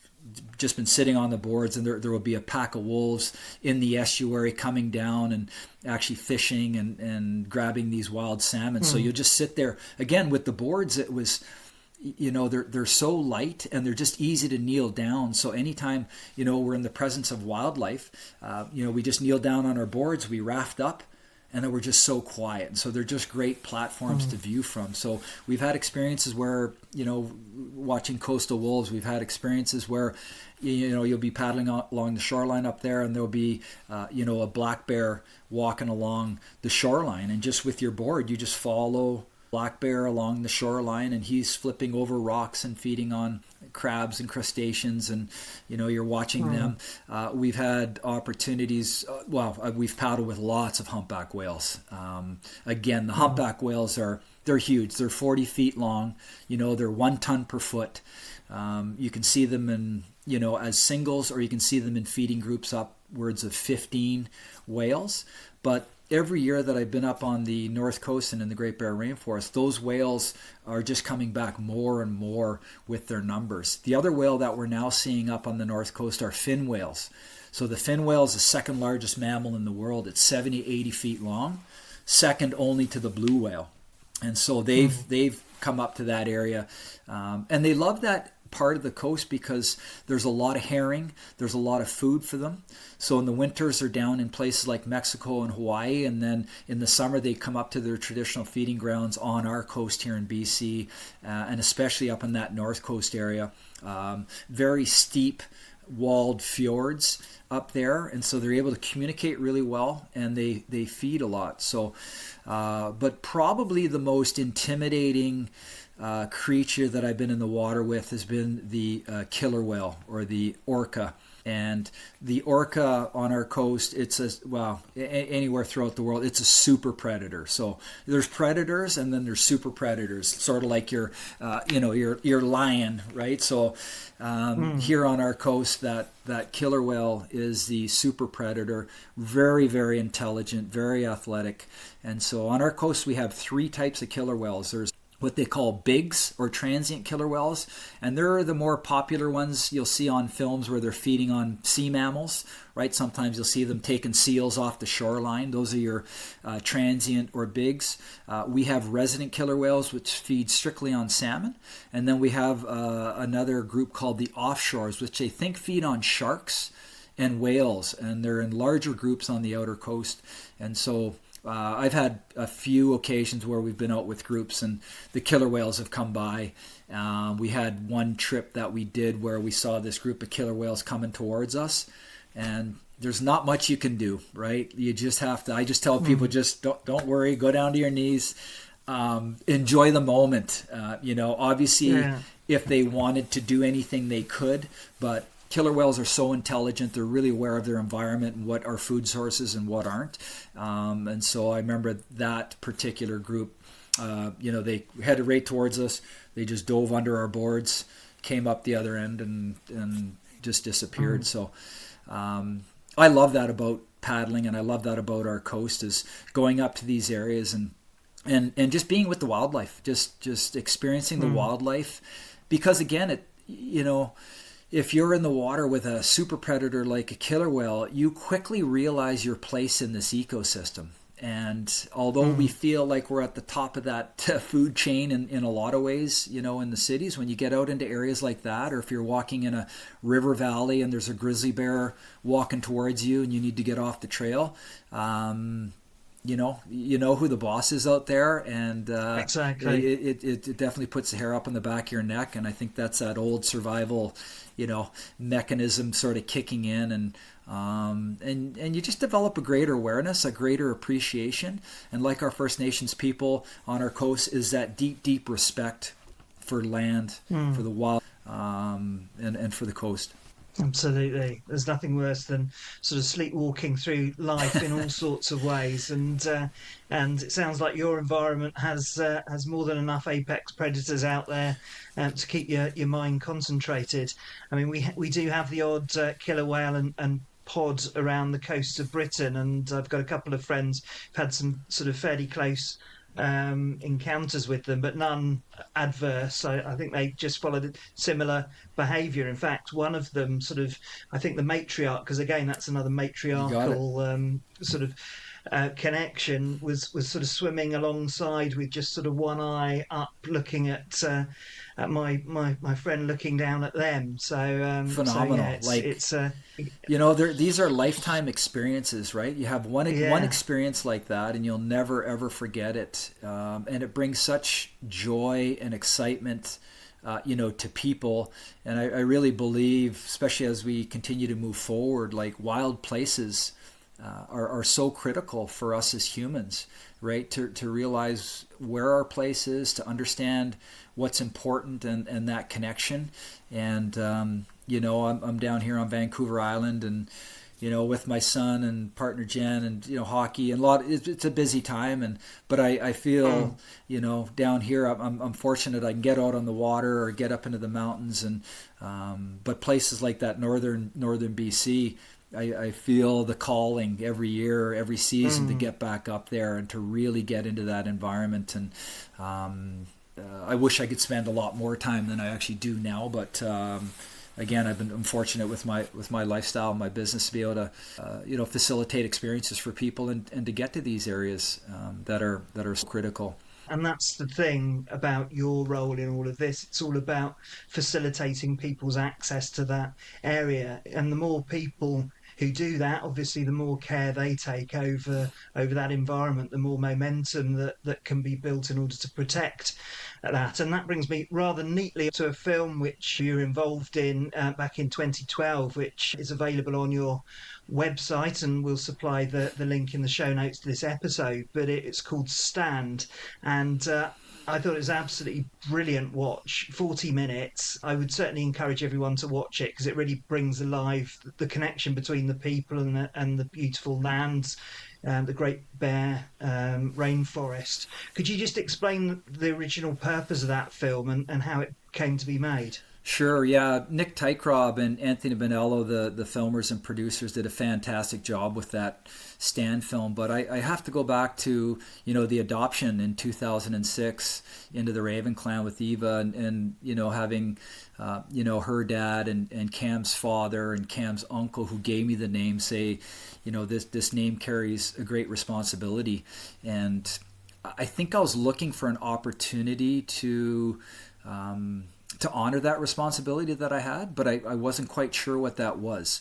just been sitting on the boards, and there will be a pack of wolves in the estuary coming down and actually fishing and grabbing these wild salmon. So you'll just sit there. Again, with the boards, it was, they're so light and they're just easy to kneel down. So anytime, we're in the presence of wildlife, we just kneel down on our boards, we raft up, and then we're just so quiet. And so they're just great platforms to view from. So we've had experiences where, watching coastal wolves, we've had experiences where, you'll be paddling along the shoreline up there, and there'll be, a black bear walking along the shoreline. And just with your board, you just follow black bear along the shoreline, and he's flipping over rocks and feeding on crabs and crustaceans, and you're watching them. We've had opportunities, we've paddled with lots of humpback whales. Again, the humpback whales they're huge. They're 40 feet long. They're 1 ton per foot. You can see them in as singles, or you can see them in feeding groups upwards of 15 whales. But every year that I've been up on the North Coast and in the Great Bear Rainforest, those whales are just coming back more and more with their numbers. The other whale that we're now seeing up on the North Coast are fin whales. So the fin whale is the second largest mammal in the world. It's 70, 80 feet long, second only to the blue whale. And so they've come up to that area, and they love that part of the coast because there's a lot of herring, there's a lot of food for them. So in the winters they're down in places like Mexico and Hawaii, and then in the summer they come up to their traditional feeding grounds on our coast here in BC, and especially up in that North Coast area. Very steep walled fjords up there, and so they're able to communicate really well, and they feed a lot. So but probably the most intimidating creature that I've been in the water with has been the killer whale, or the orca. And the orca on our coast, it's anywhere throughout the world, it's a super predator. So there's predators and then there's super predators, sort of like your lion, right? So here on our coast, that killer whale is the super predator, very, very intelligent, very athletic. And so on our coast, we have 3 types of killer whales. There's what they call bigs or transient killer whales, and they're the more popular ones you'll see on films where they're feeding on sea mammals, right? Sometimes you'll see them taking seals off the shoreline. Those are your transient or bigs. We have resident killer whales, which feed strictly on salmon, and then we have another group called the offshores, which they think feed on sharks and whales, and they're in larger groups on the outer coast. And so I've had a few occasions where we've been out with groups and the killer whales have come by. We had one trip that we did where we saw this group of killer whales coming towards us, and there's not much you can do, right? You just have to, I just tell people, just don't worry, go down to your knees, enjoy the moment. Obviously, if they wanted to do anything, they could, but killer whales are so intelligent. They're really aware of their environment and what are food sources and what aren't. And so I remember that particular group, they headed right towards us. They just dove under our boards, came up the other end and just disappeared. So I love that about paddling, and I love that about our coast, is going up to these areas and just being with the wildlife, just experiencing the wildlife. Because again, if you're in the water with a super predator like a killer whale, you quickly realize your place in this ecosystem. And although we feel like we're at the top of that food chain in a lot of ways, in the cities, when you get out into areas like that, or if you're walking in a river valley and there's a grizzly bear walking towards you and you need to get off the trail, you know who the boss is out there, and exactly. It definitely puts the hair up on the back of your neck. And I think that's that old survival mechanism sort of kicking in, and you just develop a greater awareness, a greater appreciation. And like our First Nations people on our coast, is that deep respect for land, for the wild, and for the coast. Absolutely. There's nothing worse than sort of sleepwalking through life in all sorts of ways, and it sounds like your environment has more than enough apex predators out there to keep your mind concentrated. I mean, we do have the odd killer whale and pod around the coast of Britain, and I've got a couple of friends who've had some sort of fairly close encounters with them, but none adverse. I think they just followed similar behaviour. In fact, one of them I think the matriarch, because again, that's another matriarchal sort of connection, was sort of swimming alongside with just sort of one eye up, looking at my friend looking down at them. So phenomenal. So yeah, these are lifetime experiences, right? You have one experience like that, and you'll never ever forget it. And it brings such joy and excitement, to people. And I really believe, especially as we continue to move forward, like wild places are so critical for us as humans, right? To realize where our place is, to understand what's important, and that connection. And I'm down here on Vancouver Island, and with my son and partner Jen, and hockey, and it's a busy time, but I feel down here I'm fortunate I can get out on the water or get up into the mountains, and but places like that northern BC, I feel the calling every year, every season, to get back up there and to really get into that environment. And I wish I could spend a lot more time than I actually do now, but again, I'm fortunate with my lifestyle and my business to be able to facilitate experiences for people and to get to these areas that are so critical. And that's the thing about your role in all of this. It's all about facilitating people's access to that area. And the more people who do that, obviously, the more care they take over that environment, the more momentum that can be built in order to protect that. And that brings me rather neatly to a film which you're involved in back in 2012, which is available on your website, and we'll supply the link in the show notes to this episode. But it's called Stand, and I thought it was absolutely brilliant watch. 40 minutes. I would certainly encourage everyone to watch it because it really brings alive the connection between the people and the beautiful lands, the Great Bear Rainforest. Could you just explain the original purpose of that film and how it came to be made? Sure, yeah. Nick Tycrob and Anthony Bonello, the filmers and producers, did a fantastic job with that Stand film. But I have to go back to, the adoption in 2006 into the Raven clan with Eva and having, her dad and Cam's father and Cam's uncle who gave me the name say, this name carries a great responsibility. And I think I was looking for an opportunity to honor that responsibility that I had, but I wasn't quite sure what that was.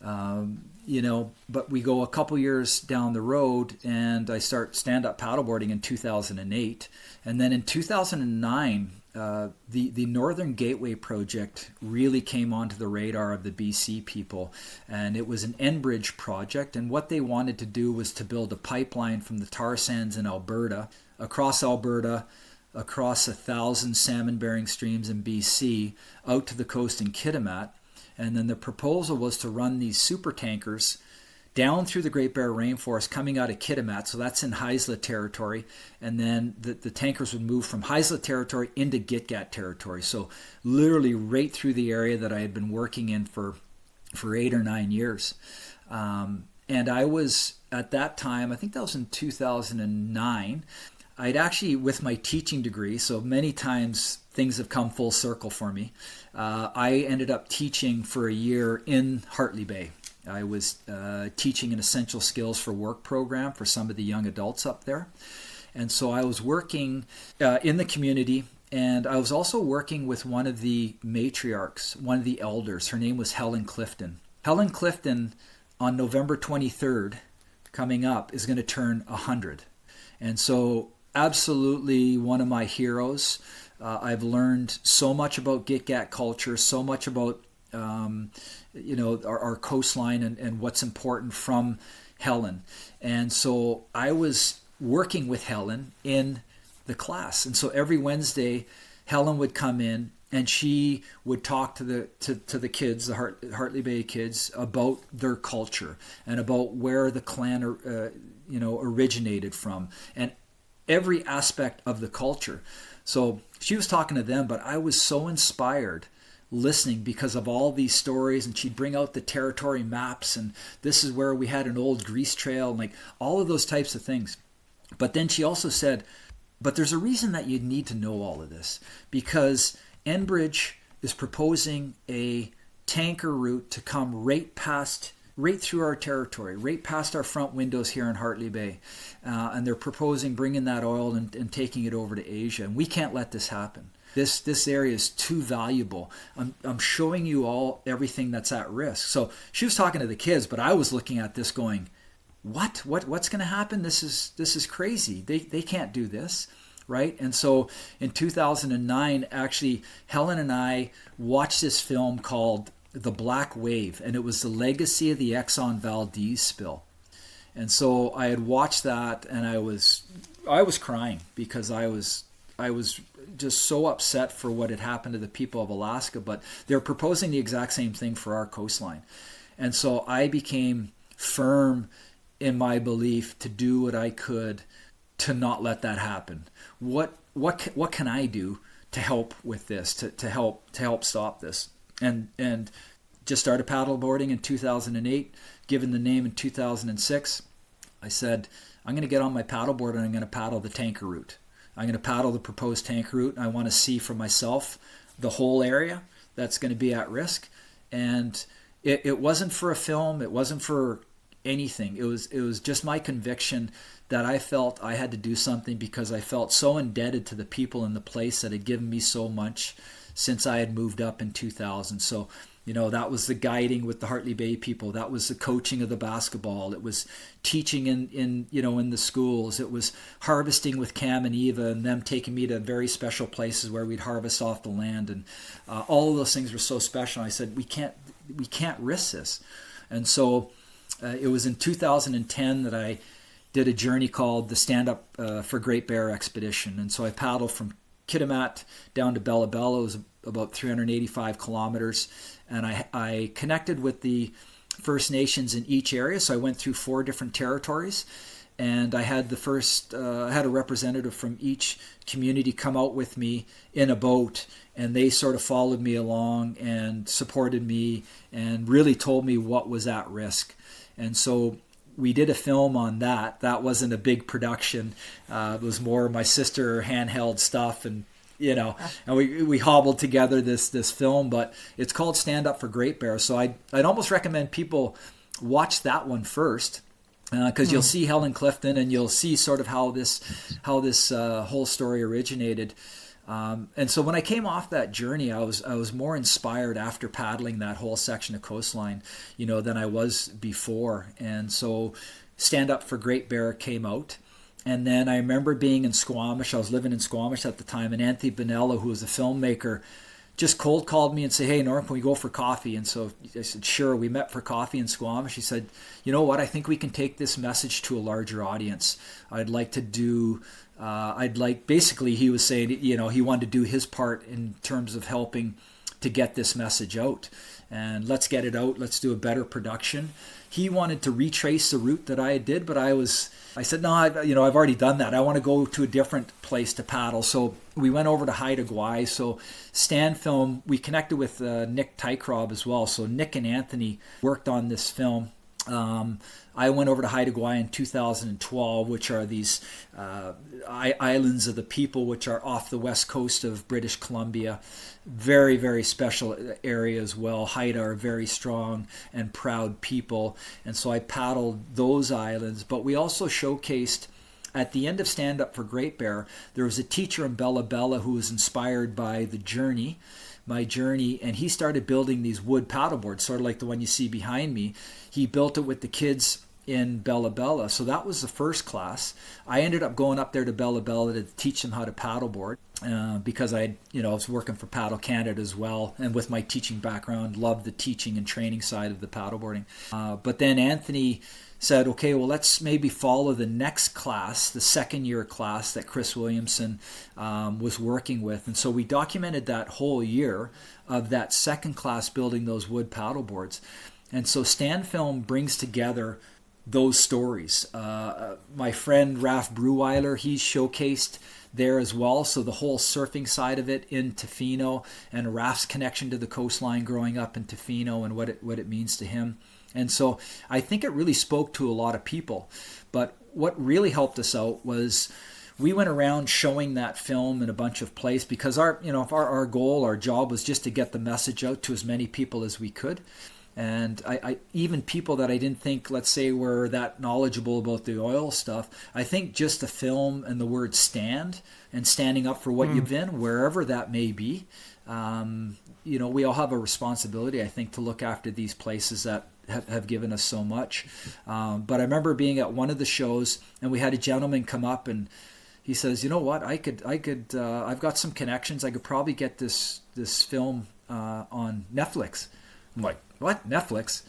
But we go a couple years down the road and I start stand-up paddleboarding in 2008. And then in 2009, the Northern Gateway project really came onto the radar of the BC people. And it was an Enbridge project. And what they wanted to do was to build a pipeline from the tar sands in Alberta, across 1,000 salmon-bearing streams in BC, out to the coast in Kitimat. And then the proposal was to run these super tankers down through the Great Bear Rainforest coming out of Kitimat, so that's in Haisla territory, and then the tankers would move from Haisla territory into Gitgat territory, so literally right through the area that I had been working in for 8 or 9 years. And I was, at that time, I think that was in 2009, I'd actually, with my teaching degree, so many times things have come full circle for me, I ended up teaching for a year in Hartley Bay. I was teaching an essential skills for work program for some of the young adults up there. And so I was working in the community, and I was also working with one of the matriarchs, one of the elders. Her name was Helen Clifton. Helen Clifton, on November 23rd, coming up, is going to turn 100. And so absolutely one of my heroes. I've learned so much about Gitgat culture, so much about our coastline and what's important from Helen. And so I was working with Helen in the class. And so every Wednesday, Helen would come in and she would talk to the kids, the Hartley Bay kids, about their culture and about where the clan originated from and every aspect of the culture. So she was talking to them, but I was so inspired listening because of all these stories, and she'd bring out the territory maps, and this is where we had an old grease trail, and like all of those types of things. But then she also said, but there's a reason that you need to know all of this, because Enbridge is proposing a tanker route to come right through our territory, right past our front windows here in Hartley Bay. And they're proposing bringing that oil and taking it over to Asia. And we can't let this happen. This area is too valuable. I'm showing you all everything that's at risk. So she was talking to the kids, but I was looking at this going, what's going to happen? This is crazy. They can't do this. Right? And so in 2009, actually, Helen and I watched this film called The Black Wave, and it was the legacy of the Exxon Valdez spill. And so I had watched that, and I was crying because I was just so upset for what had happened to the people of Alaska, but they're proposing the exact same thing for our coastline. And so I became firm in my belief to do what I could to not let that happen. What can I do to help with this, to help stop this? And just started paddleboarding in 2008, given the name in 2006. I said, I'm going to get on my paddleboard and I'm going to paddle the tanker route. I'm going to paddle the proposed tanker route. I want to see for myself the whole area that's going to be at risk. And it wasn't for a film. It wasn't for anything. It was just my conviction that I felt I had to do something because I felt so indebted to the people in the place that had given me so much since I had moved up in 2000. So, that was the guiding with the Hartley Bay people. That was the coaching of the basketball. It was teaching in the schools. It was harvesting with Cam and Eva and them taking me to very special places where we'd harvest off the land. And all of those things were so special. I said, we can't risk this. And so it was in 2010 that I did a journey called the Stand Up for Great Bear Expedition. And so I paddled from Kitimat down to Bella Bella. It was about 385 kilometers. And I connected with the First Nations in each area. So I went through 4 different territories. And I had I had a representative from each community come out with me in a boat, and they sort of followed me along and supported me and really told me what was at risk. And so we did a film on that. That wasn't a big production. It was more my sister handheld stuff, and and we hobbled together this film. But it's called Stand Up for Great Bear. So I'd almost recommend people watch that one first, because you'll see Helen Clifton, and you'll see sort of how this whole story originated. And so when I came off that journey, I was more inspired after paddling that whole section of coastline, than I was before. And so Stand Up for Great Bear came out. And then I remember being in Squamish. I was living in Squamish at the time, and Anthony Bonello, who was a filmmaker, just cold called me and said, "Hey, Norm, can we go for coffee?" And so I said, "Sure." We met for coffee in Squamish. He said, "You know what? I think we can take this message to a larger audience. I'd like to do, basically he was saying, he wanted to do his part in terms of helping to get this message out. And let's get it out. Let's do a better production." He wanted to retrace the route that I did, but I said, "No, I've already done that. I want to go to a different place to paddle." So we went over to Haida Gwaii. So Stan Film, we connected with Nick Tycrob as well. So Nick and Anthony worked on this film. I went over to Haida Gwaii in 2012, which are these islands of the people, which are off the west coast of British Columbia. Very, very special area as well. Haida are very strong and proud people. And so I paddled those islands. But we also showcased, at the end of Stand Up for Great Bear, there was a teacher in Bella Bella who was inspired by my journey, and he started building these wood paddleboards, sort of like the one you see behind me. He built it with the kids in Bella Bella. So that was the first class. I ended up going up there to Bella Bella to teach them how to paddleboard, because I was working for Paddle Canada as well, and with my teaching background, loved the teaching and training side of the paddleboarding. But then Anthony said, "Okay, well, let's maybe follow the next class, the second year class that Chris Williamson was working with." And so we documented that whole year of that second class building those wood paddleboards. And so Stan Film brings together those stories. My friend Ralph Breweiler, he's showcased there as well. So the whole surfing side of it in Tofino, and Ralph's connection to the coastline growing up in Tofino, and what it means to him. And so I think it really spoke to a lot of people. But what really helped us out was we went around showing that film in a bunch of places, because our goal, our job was just to get the message out to as many people as we could. And I even people that I didn't think, let's say, were that knowledgeable about the oil stuff, I think just the film and the word stand and standing up for what you've been, wherever that may be, we all have a responsibility, I think, to look after these places that have given us so much. But I remember being at one of the shows, and we had a gentleman come up, and he says, "You know what? I've got some connections. I could probably get this film on Netflix." I'm like, "What? Netflix?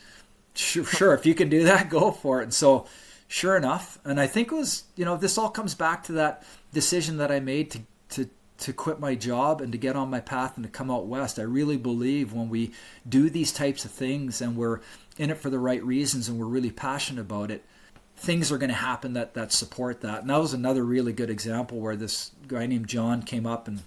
Sure, if you can do that, go for it." And so, sure enough, and I think it was, this all comes back to that decision that I made to quit my job and to get on my path and to come out west. I really believe when we do these types of things and we're in it for the right reasons and we're really passionate about it, things are going to happen that support that. And that was another really good example where this guy named John came up, and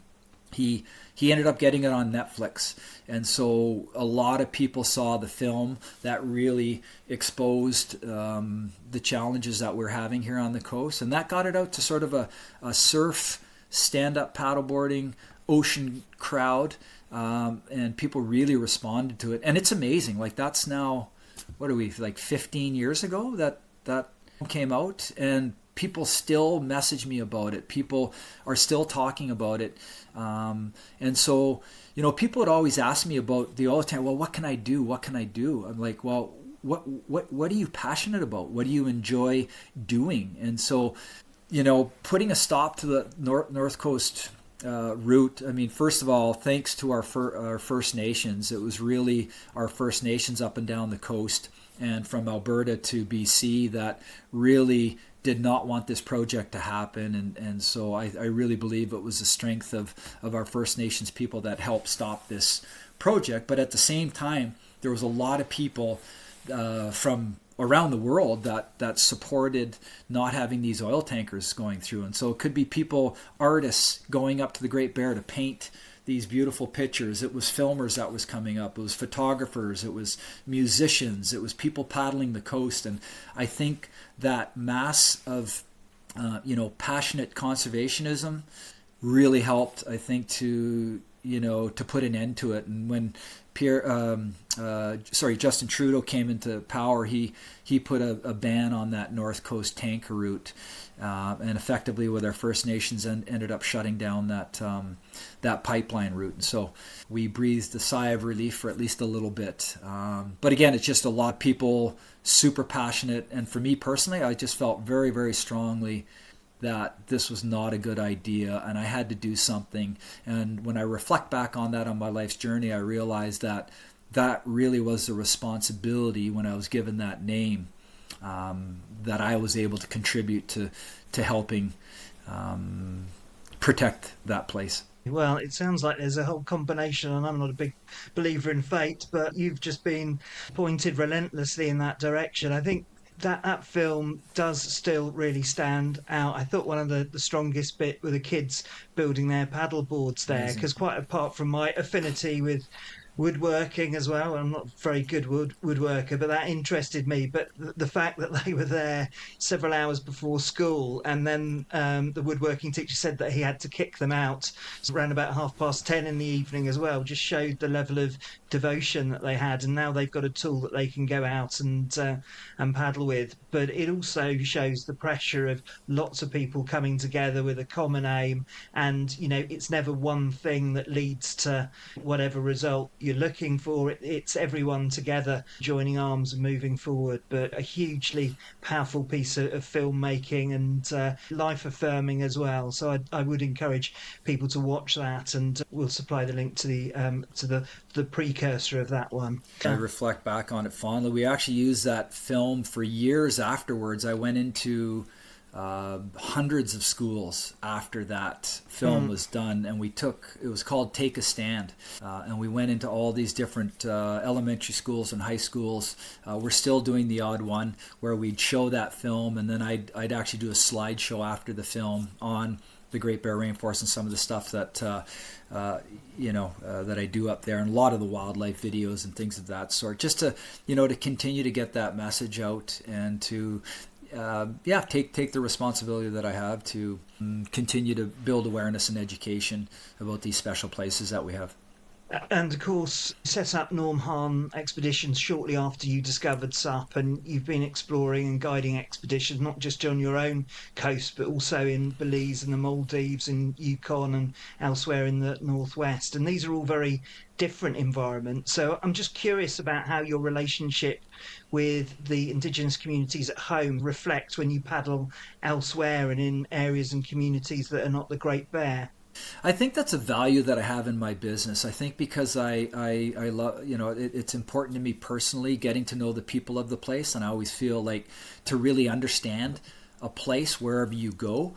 he ended up getting it on Netflix. And so a lot of people saw the film that really exposed the challenges that we're having here on the coast. And that got it out to sort of a surf, stand-up paddleboarding, ocean crowd. And people really responded to it. And it's amazing. Like, that's now, 15 years ago that came out, and people still message me about it. People are still talking about it. And so, people would always ask me about the oil tank. Well, what can I do? What can I do? I'm like, well, what are you passionate about? What do you enjoy doing? And so, putting a stop to the North Coast route. I mean, first of all, thanks to our First Nations. It was really our First Nations up and down the coast and from Alberta to BC that really did not want this project to happen. And so I really believe it was the strength of our First Nations people that helped stop this project. But at the same time, there was a lot of people from around the world that supported not having these oil tankers going through. And so it could be people, artists going up to the Great Bear to paint these beautiful pictures. It was filmers that was coming up. It was photographers. It was musicians. It was people paddling the coast. And I think that mass of, passionate conservationism really helped, I think, to put an end to it. And when Justin Trudeau came into power, he put a ban on that North Coast tanker route, and effectively with our First Nations ended up shutting down that pipeline route. And so we breathed a sigh of relief for at least a little bit. But again, it's just a lot of people super passionate. And for me personally, I just felt very, very strongly that this was not a good idea and I had to do something. And when I reflect back on that on my life's journey, I realized that really was the responsibility when I was given that name, that I was able to contribute to helping protect that place. Well, it sounds like there's a whole combination, and I'm not a big believer in fate, but you've just been pointed relentlessly in that direction. I think that film does still really stand out. I thought one of the strongest bit were the kids building their paddle boards there, because quite apart from my affinity with woodworking as well, I'm not a very good woodworker, but that interested me. But the fact that they were there several hours before school, and then the woodworking teacher said that he had to kick them out around about 10:30 in the evening as well, just showed the level of devotion that they had. And now they've got a tool that they can go out and paddle with. But it also shows the pressure of lots of people coming together with a common aim, and it's never one thing that leads to whatever result you're looking for. It's everyone together joining arms and moving forward. But a hugely powerful piece of filmmaking and life affirming as well. So I would encourage people to watch that, and we'll supply the link to the precursor of that one. I reflect back on it fondly. We actually used that film for years afterwards. I went into hundreds of schools after that film was done, and it was called Take a Stand, and we went into all these different elementary schools and high schools. We're still doing the odd one where we'd show that film, and then I'd actually do a slideshow after the film on the Great Bear Rainforest and some of the stuff that that I do up there, and a lot of the wildlife videos and things of that sort, just to to continue to get that message out and to take the responsibility that I have to continue to build awareness and education about these special places that we have. And of course, set up Norm Hann expeditions shortly after you discovered SUP, and you've been exploring and guiding expeditions not just on your own coast, but also in Belize and the Maldives and Yukon and elsewhere in the northwest. And these are all very different environments. So I'm just curious about how your relationship with the Indigenous communities at home reflects when you paddle elsewhere and in areas and communities that are not the Great Bear. I think that's a value that I have in my business. I think because I love, it's important to me personally getting to know the people of the place, and I always feel like to really understand a place wherever you go,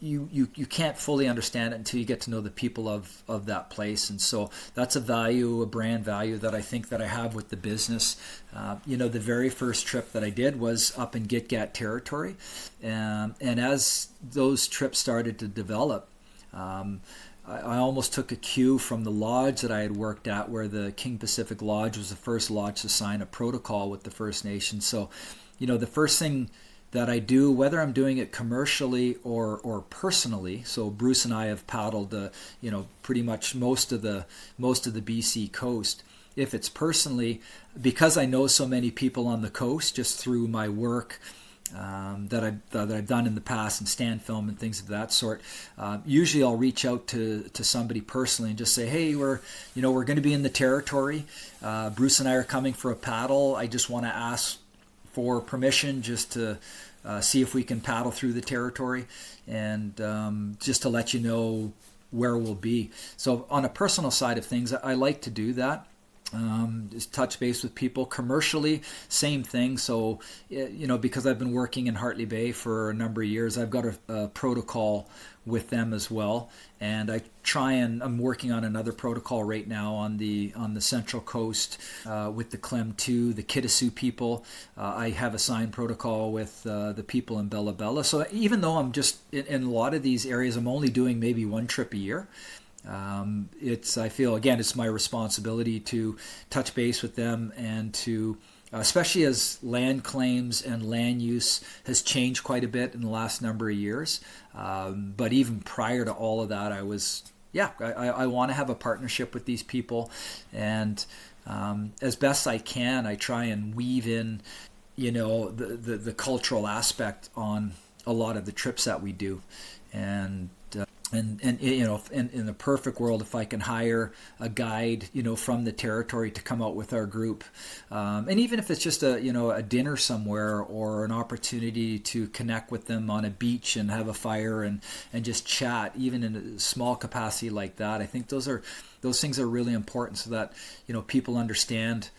you can't fully understand it until you get to know the people of that place. And so that's a brand value that I think that I have with the business. The very first trip that I did was up in Gitgat territory, and as those trips started to develop, I almost took a cue from the lodge that I had worked at, where the King Pacific Lodge was the first lodge to sign a protocol with the First Nations. So, the first thing that I do, whether I'm doing it commercially or personally, so Bruce and I have paddled, pretty much most of the BC coast. If it's personally, because I know so many people on the coast just through my work, that I've done in the past and stand film and things of that sort. Usually I'll reach out to somebody personally and just say, hey, we're going to be in the territory. Bruce and I are coming for a paddle. I just want to ask for permission just to see if we can paddle through the territory, and just to let you know where we'll be. So on a personal side of things, I like to do that. Just touch base with people. Commercially, same thing. So, because I've been working in Hartley Bay for a number of years, I've got a protocol with them as well. And I'm working on another protocol right now on the Central Coast with the Clem 2, the Kitasoo people. I have a signed protocol with the people in Bella Bella. So even though I'm just in a lot of these areas, I'm only doing maybe one trip a year. I feel, again, it's my responsibility to touch base with them and to, especially as land claims and land use has changed quite a bit in the last number of years. But even prior to all of that, I want to have a partnership with these people. And as best I can, I try and weave in, the cultural aspect on a lot of the trips that we do. And in the perfect world, if I can hire a guide, from the territory to come out with our group, and even if it's just a dinner somewhere or an opportunity to connect with them on a beach and have a fire and just chat, even in a small capacity like that, I think those things are really important so that people understand.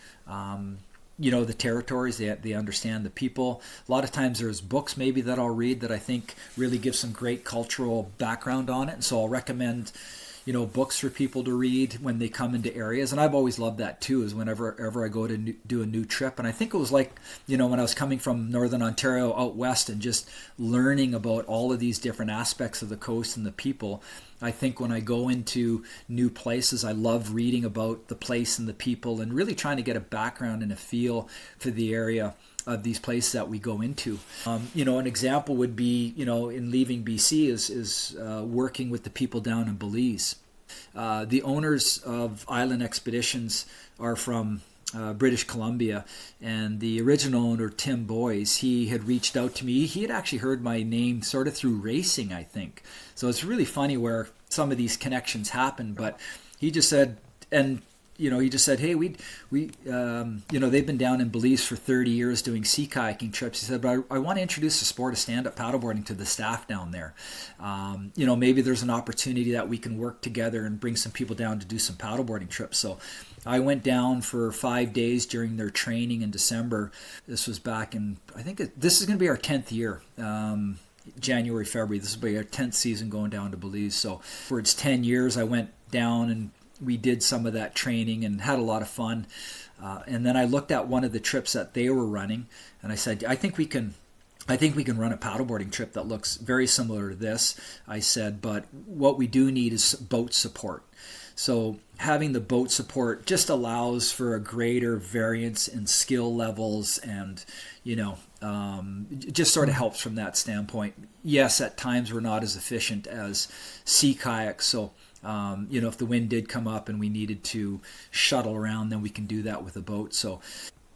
The territories, they understand the people. A lot of times there's books maybe that I'll read that I think really give some great cultural background on it. And so I'll recommend, books for people to read when they come into areas. And I've always loved that too, is whenever I go to do a new trip. And I think it was like, when I was coming from Northern Ontario out west and just learning about all of these different aspects of the coast and the people. I think when I go into new places, I love reading about the place and the people and really trying to get a background and a feel for the area of these places that we go into. An example would be, in leaving BC is working with the people down in Belize. The owners of Island Expeditions are from British Columbia, and the original owner, Tim Boys, he had reached out to me. He had actually heard my name sort of through racing, I think. So it's really funny where some of these connections happen, but he just said, hey, they've been down in Belize for 30 years doing sea kayaking trips. He said, but I want to introduce the sport of stand-up paddleboarding to the staff down there. Maybe there's an opportunity that we can work together and bring some people down to do some paddleboarding trips. So I went down for 5 days during their training in December. This was back in, this is going to be our 10th year. January, February. This will be our 10th season going down to Belize. So for its 10 years, I went down and we did some of that training and had a lot of fun. And then I looked at one of the trips that they were running, and I said, I think we can run a paddleboarding trip that looks very similar to this. I said, but what we do need is boat support. So having the boat support just allows for a greater variance in skill levels and, just sort of helps from that standpoint. Yes, at times we're not as efficient as sea kayaks. So, if the wind did come up and we needed to shuttle around, then we can do that with a boat. So,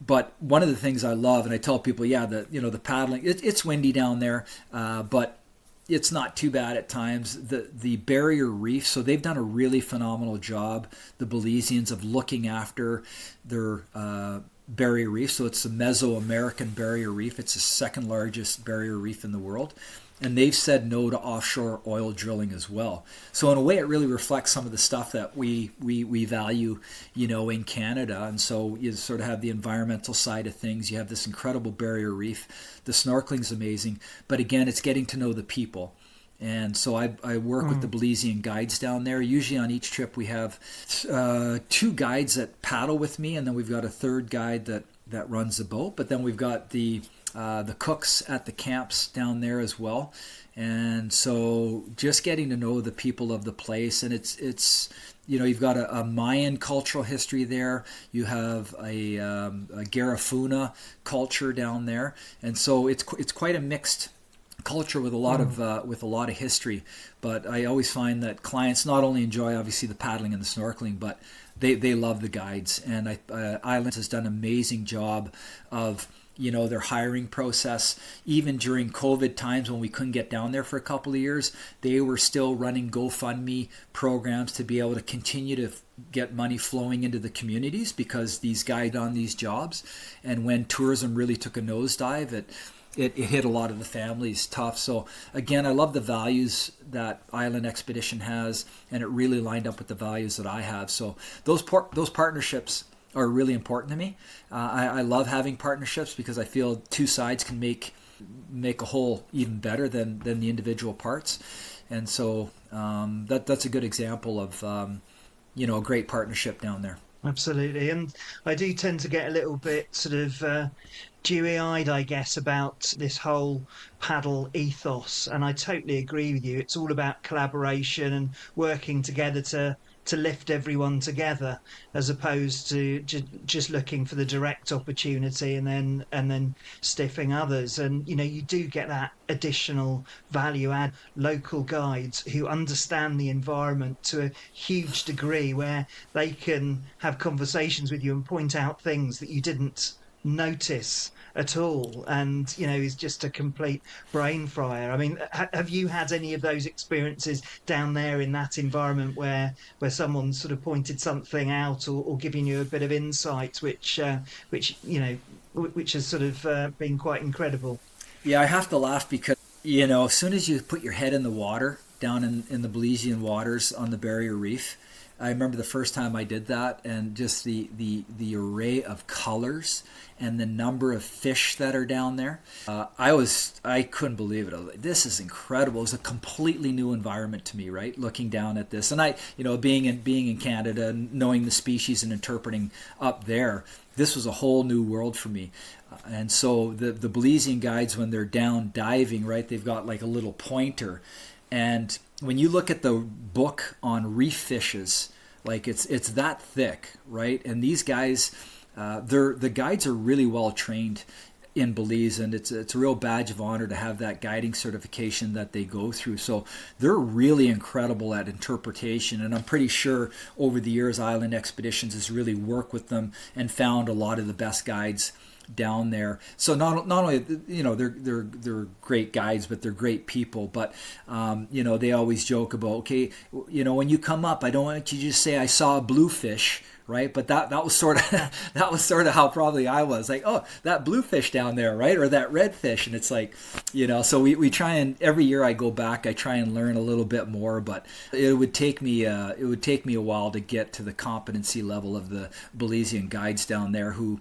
but one of the things I love, and I tell people, the paddling, it's windy down there, but it's not too bad at times. The barrier reef, so they've done a really phenomenal job, the Belizeans, of looking after their barrier reef. So it's the Mesoamerican barrier reef. It's the second largest barrier reef in the world. And they've said no to offshore oil drilling as well. So in a way, it really reflects some of the stuff that we value, in Canada. And so you sort of have the environmental side of things. You have this incredible barrier reef. The snorkeling is amazing. But again, it's getting to know the people. And so I work with the Belizean guides down there. Usually on each trip we have 2 guides that paddle with me, and then we've got a third guide that runs the boat. But then we've got the cooks at the camps down there as well. And so just getting to know the people of the place, and it's you've got a Mayan cultural history there. You have a Garifuna culture down there, and so it's quite a mixed culture with a lot of history. But I always find that clients not only enjoy obviously the paddling and the snorkeling, but they love the guides. And Islands has done an amazing job of their hiring process. Even during COVID times when we couldn't get down there for a couple of years, they were still running GoFundMe programs to be able to continue to get money flowing into the communities, because these guys on these jobs. And when tourism really took a nosedive, it hit a lot of the families tough. So again, I love the values that Island Expedition has, and it really lined up with the values that I have. So those partnerships are really important to me. I love having partnerships because I feel two sides can make a whole even better than the individual parts. And so that's a good example of a great partnership down there. Absolutely. And I do tend to get a little bit sort of dewy-eyed, I guess, about this whole paddle ethos. And I totally agree with you. It's all about collaboration and working together to lift everyone together, as opposed to just looking for the direct opportunity and then stiffing others. And you do get that additional value add. Local guides who understand the environment to a huge degree, where they can have conversations with you and point out things that you didn't notice at all, and is just a complete brain fryer. I mean, have you had any of those experiences down there in that environment where someone sort of pointed something out, or giving you a bit of insight, which has sort of been quite incredible? Yeah, I have to laugh because as soon as you put your head in the water down in the Belizean waters on the Barrier Reef, I remember the first time I did that, and just the array of colors and the number of fish that are down there. I couldn't believe it. I was like, this is incredible. It was a completely new environment to me, right? Looking down at this, and being in Canada, and knowing the species and interpreting up there, this was a whole new world for me. And so the Belizean guides, when they're down diving, right, they've got like a little pointer. And when you look at the book on reef fishes, like it's that thick, right? And these guys, the guides are really well trained in Belize, and it's a real badge of honor to have that guiding certification that they go through. So they're really incredible at interpretation, and I'm pretty sure over the years Island Expeditions has really worked with them and found a lot of the best guides down there. So not only they're great guides, but they're great people. But they always joke about, okay, when you come up, I don't want you to just say I saw a bluefish, right? But that was sort of how probably I was, like, oh, that bluefish down there, right? Or that redfish. And it's like, so we try, and every year I go back, I try and learn a little bit more, but it would take me a while to get to the competency level of the Belizean guides down there who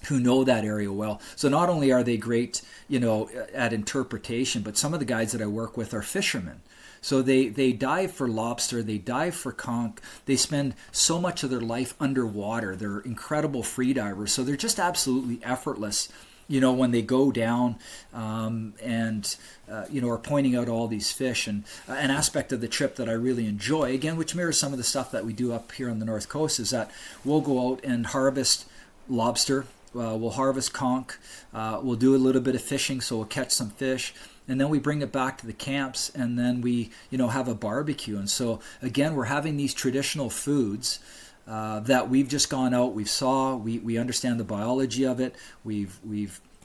know that area well. So not only are they great, at interpretation, but some of the guides that I work with are fishermen. So they dive for lobster, they dive for conch, they spend so much of their life underwater. They're incredible free divers. So they're just absolutely effortless, when they go down and are pointing out all these fish. And an aspect of the trip that I really enjoy, again, which mirrors some of the stuff that we do up here on the North Coast, is that we'll go out and harvest lobster. We'll harvest conch. We'll do a little bit of fishing, so we'll catch some fish, and then we bring it back to the camps, and then we, have a barbecue. And so again, we're having these traditional foods that we've just gone out, we understand the biology of it, we've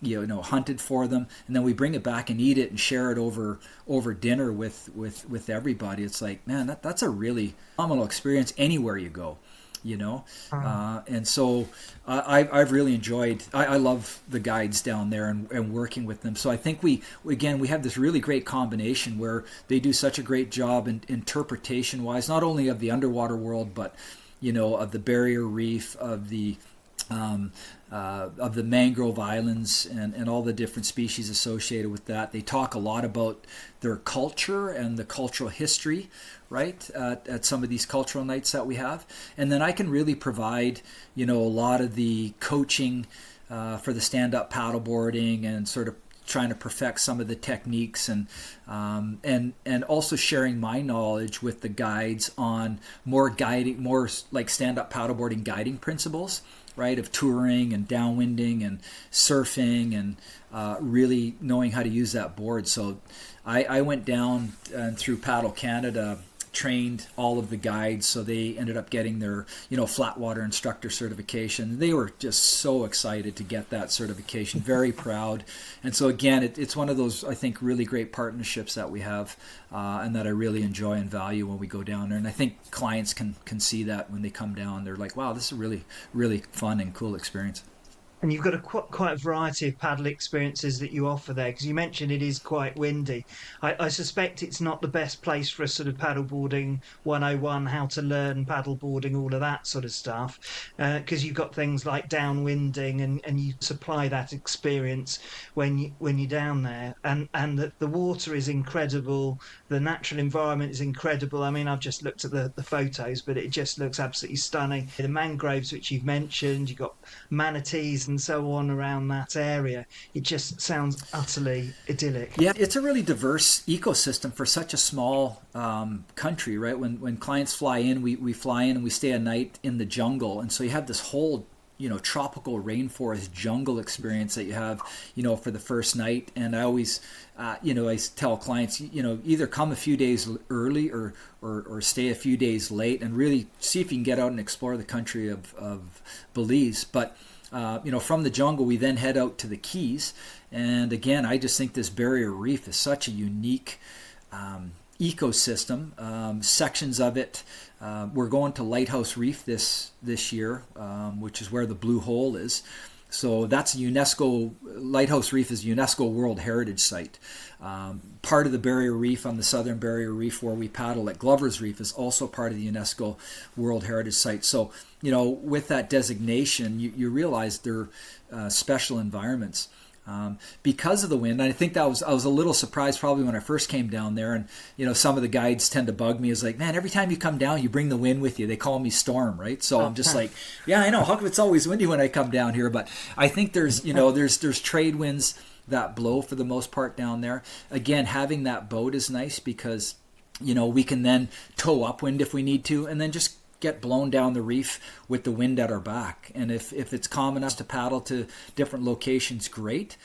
hunted for them, and then we bring it back and eat it and share it over dinner with everybody. It's like, man, that's a really phenomenal experience anywhere you go. And so I've really enjoyed, I love the guides down there and working with them. So I think we have this really great combination where they do such a great job in interpretation wise, not only of the underwater world, but of the Barrier Reef, of the mangrove islands, and all the different species associated with that. They talk a lot about their culture and the cultural history, right, at some of these cultural nights that we have. And then I can really provide, a lot of the coaching for the stand-up paddleboarding, and sort of trying to perfect some of the techniques, and also sharing my knowledge with the guides on more like stand-up paddleboarding guiding principles, right, of touring and downwinding and surfing, and really knowing how to use that board. So I went down and through Paddle Canada, trained all of the guides, so they ended up getting their flat water instructor certification. They were just so excited to get that certification, very proud. And so again, it's one of those, I think, really great partnerships that we have, and that I really enjoy and value when we go down there. And I think clients can see that when they come down. They're like, wow, this is a really, really fun and cool experience. And you've got quite a variety of paddle experiences that you offer there, because you mentioned it is quite windy. I suspect it's not the best place for a sort of paddleboarding 101, how to learn paddleboarding, all of that sort of stuff, because you've got things like downwinding, and you supply that experience when you're down there, and the water is incredible, the natural environment is incredible. I mean, I've just looked at the photos, but it just looks absolutely stunning. The mangroves, which you've mentioned, you've got manatees and so on around that area. It just sounds utterly idyllic. Yeah, it's a really diverse ecosystem for such a small country, right? When clients fly in, we fly in and we stay a night in the jungle, and so you have this whole tropical rainforest jungle experience that you have, for the first night. And I always, I tell clients, either come a few days early or stay a few days late, and really see if you can get out and explore the country of Belize. But from the jungle, we then head out to the Keys. And again, I just think this barrier reef is such a unique ecosystem. Sections of it, we're going to Lighthouse Reef this year, which is where the Blue Hole is. So that's Lighthouse Reef is a UNESCO World Heritage Site. Part of the barrier reef on the southern barrier reef where we paddle at Glover's Reef is also part of the UNESCO World Heritage Site. So, with that designation, you realize they're special environments. Because of the wind. And I think I was a little surprised probably when I first came down there, and some of the guides tend to bug me. Is like, man, every time you come down, you bring the wind with you. They call me Storm, right? So I'm just like, yeah, I know. How come it's always windy when I come down here? But I think there's there's trade winds that blow for the most part down there. Again, having that boat is nice because we can then tow upwind if we need to, and then just get blown down the reef with the wind at our back. And if it's calm enough to paddle to different locations, great.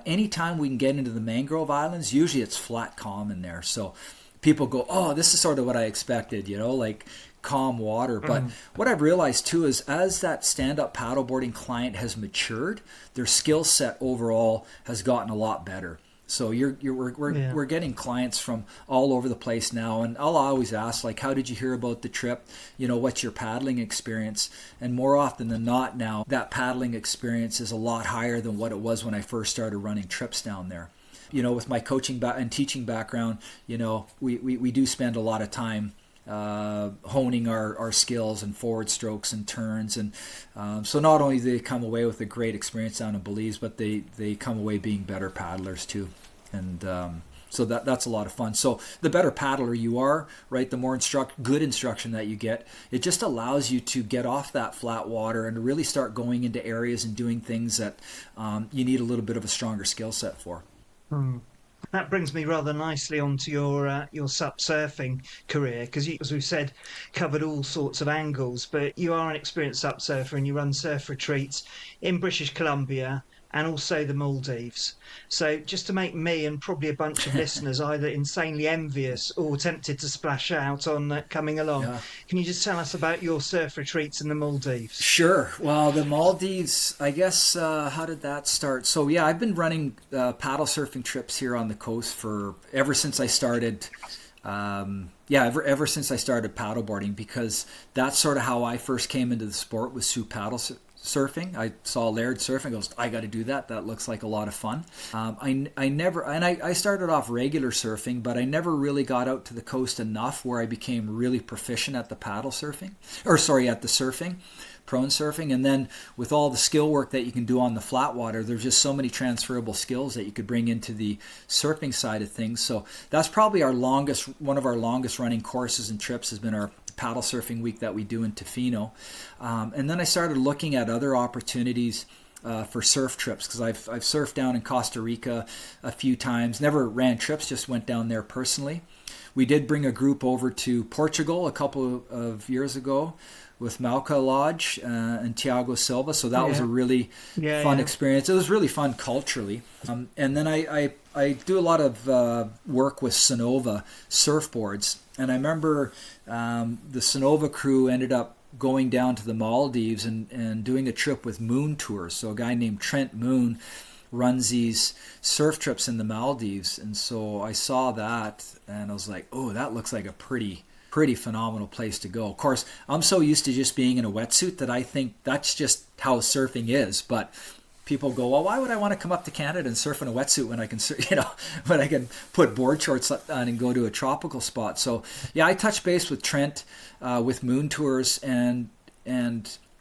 Anytime we can get into the mangrove islands, usually it's flat calm in there. So people go, oh, this is sort of what I expected, like calm water. But what I've realized too is as that stand-up paddleboarding client has matured, their skill set overall has gotten a lot better. So we're getting clients from all over the place now, and I'll always ask, like, how did you hear about the trip? What's your paddling experience? And more often than not now, that paddling experience is a lot higher than what it was when I first started running trips down there. With my coaching and teaching background, we do spend a lot of time honing our skills and forward strokes and turns, and so not only do they come away with a great experience down in Belize, but they come away being better paddlers too, and so that's a lot of fun. So the better paddler you are, right, the more good instruction that you get, it just allows you to get off that flat water and to really start going into areas and doing things that you need a little bit of a stronger skill set for. That brings me rather nicely onto your SUP surfing career, because you, as we've said, covered all sorts of angles. But you are an experienced SUP surfer, and you run surf retreats in British Columbia and also the Maldives. So just to make me and probably a bunch of listeners either insanely envious or tempted to splash out on coming along, can you just tell us about your surf retreats in the Maldives? Sure. Well, the Maldives, I guess, how did that start? So yeah, I've been running paddle surfing trips here on the coast ever since I started. Ever since I started paddleboarding, because that's sort of how I first came into the sport, was through paddle surfing. I saw Laird surfing, goes, I got to do that. That looks like a lot of fun. I started off regular surfing, but I never really got out to the coast enough where I became really proficient at the at the surfing, prone surfing. And then with all the skill work that you can do on the flat water, there's just so many transferable skills that you could bring into the surfing side of things. So that's probably one of our longest running courses and trips has been our paddle surfing week that we do in Tofino. And then I started looking at other opportunities for surf trips, because I've surfed down in Costa Rica a few times, never ran trips, just went down there personally. We did bring a group over to Portugal a couple of years ago with Mauca Lodge and Tiago Silva, so that was a really fun experience. It was really fun culturally. And then I do a lot of work with Sonova surfboards, and I remember the Sonova crew ended up going down to the Maldives and doing a trip with Moon Tours. So a guy named Trent Moon runs these surf trips in the Maldives. And so I saw that and I was like, oh, that looks like a pretty phenomenal place to go. Of course, I'm so used to just being in a wetsuit that I think that's just how surfing is. But people go, well, why would I want to come up to Canada and surf in a wetsuit when I can, when I can put board shorts on and go to a tropical spot? So yeah, I touched base with Trent with Moon Tours, and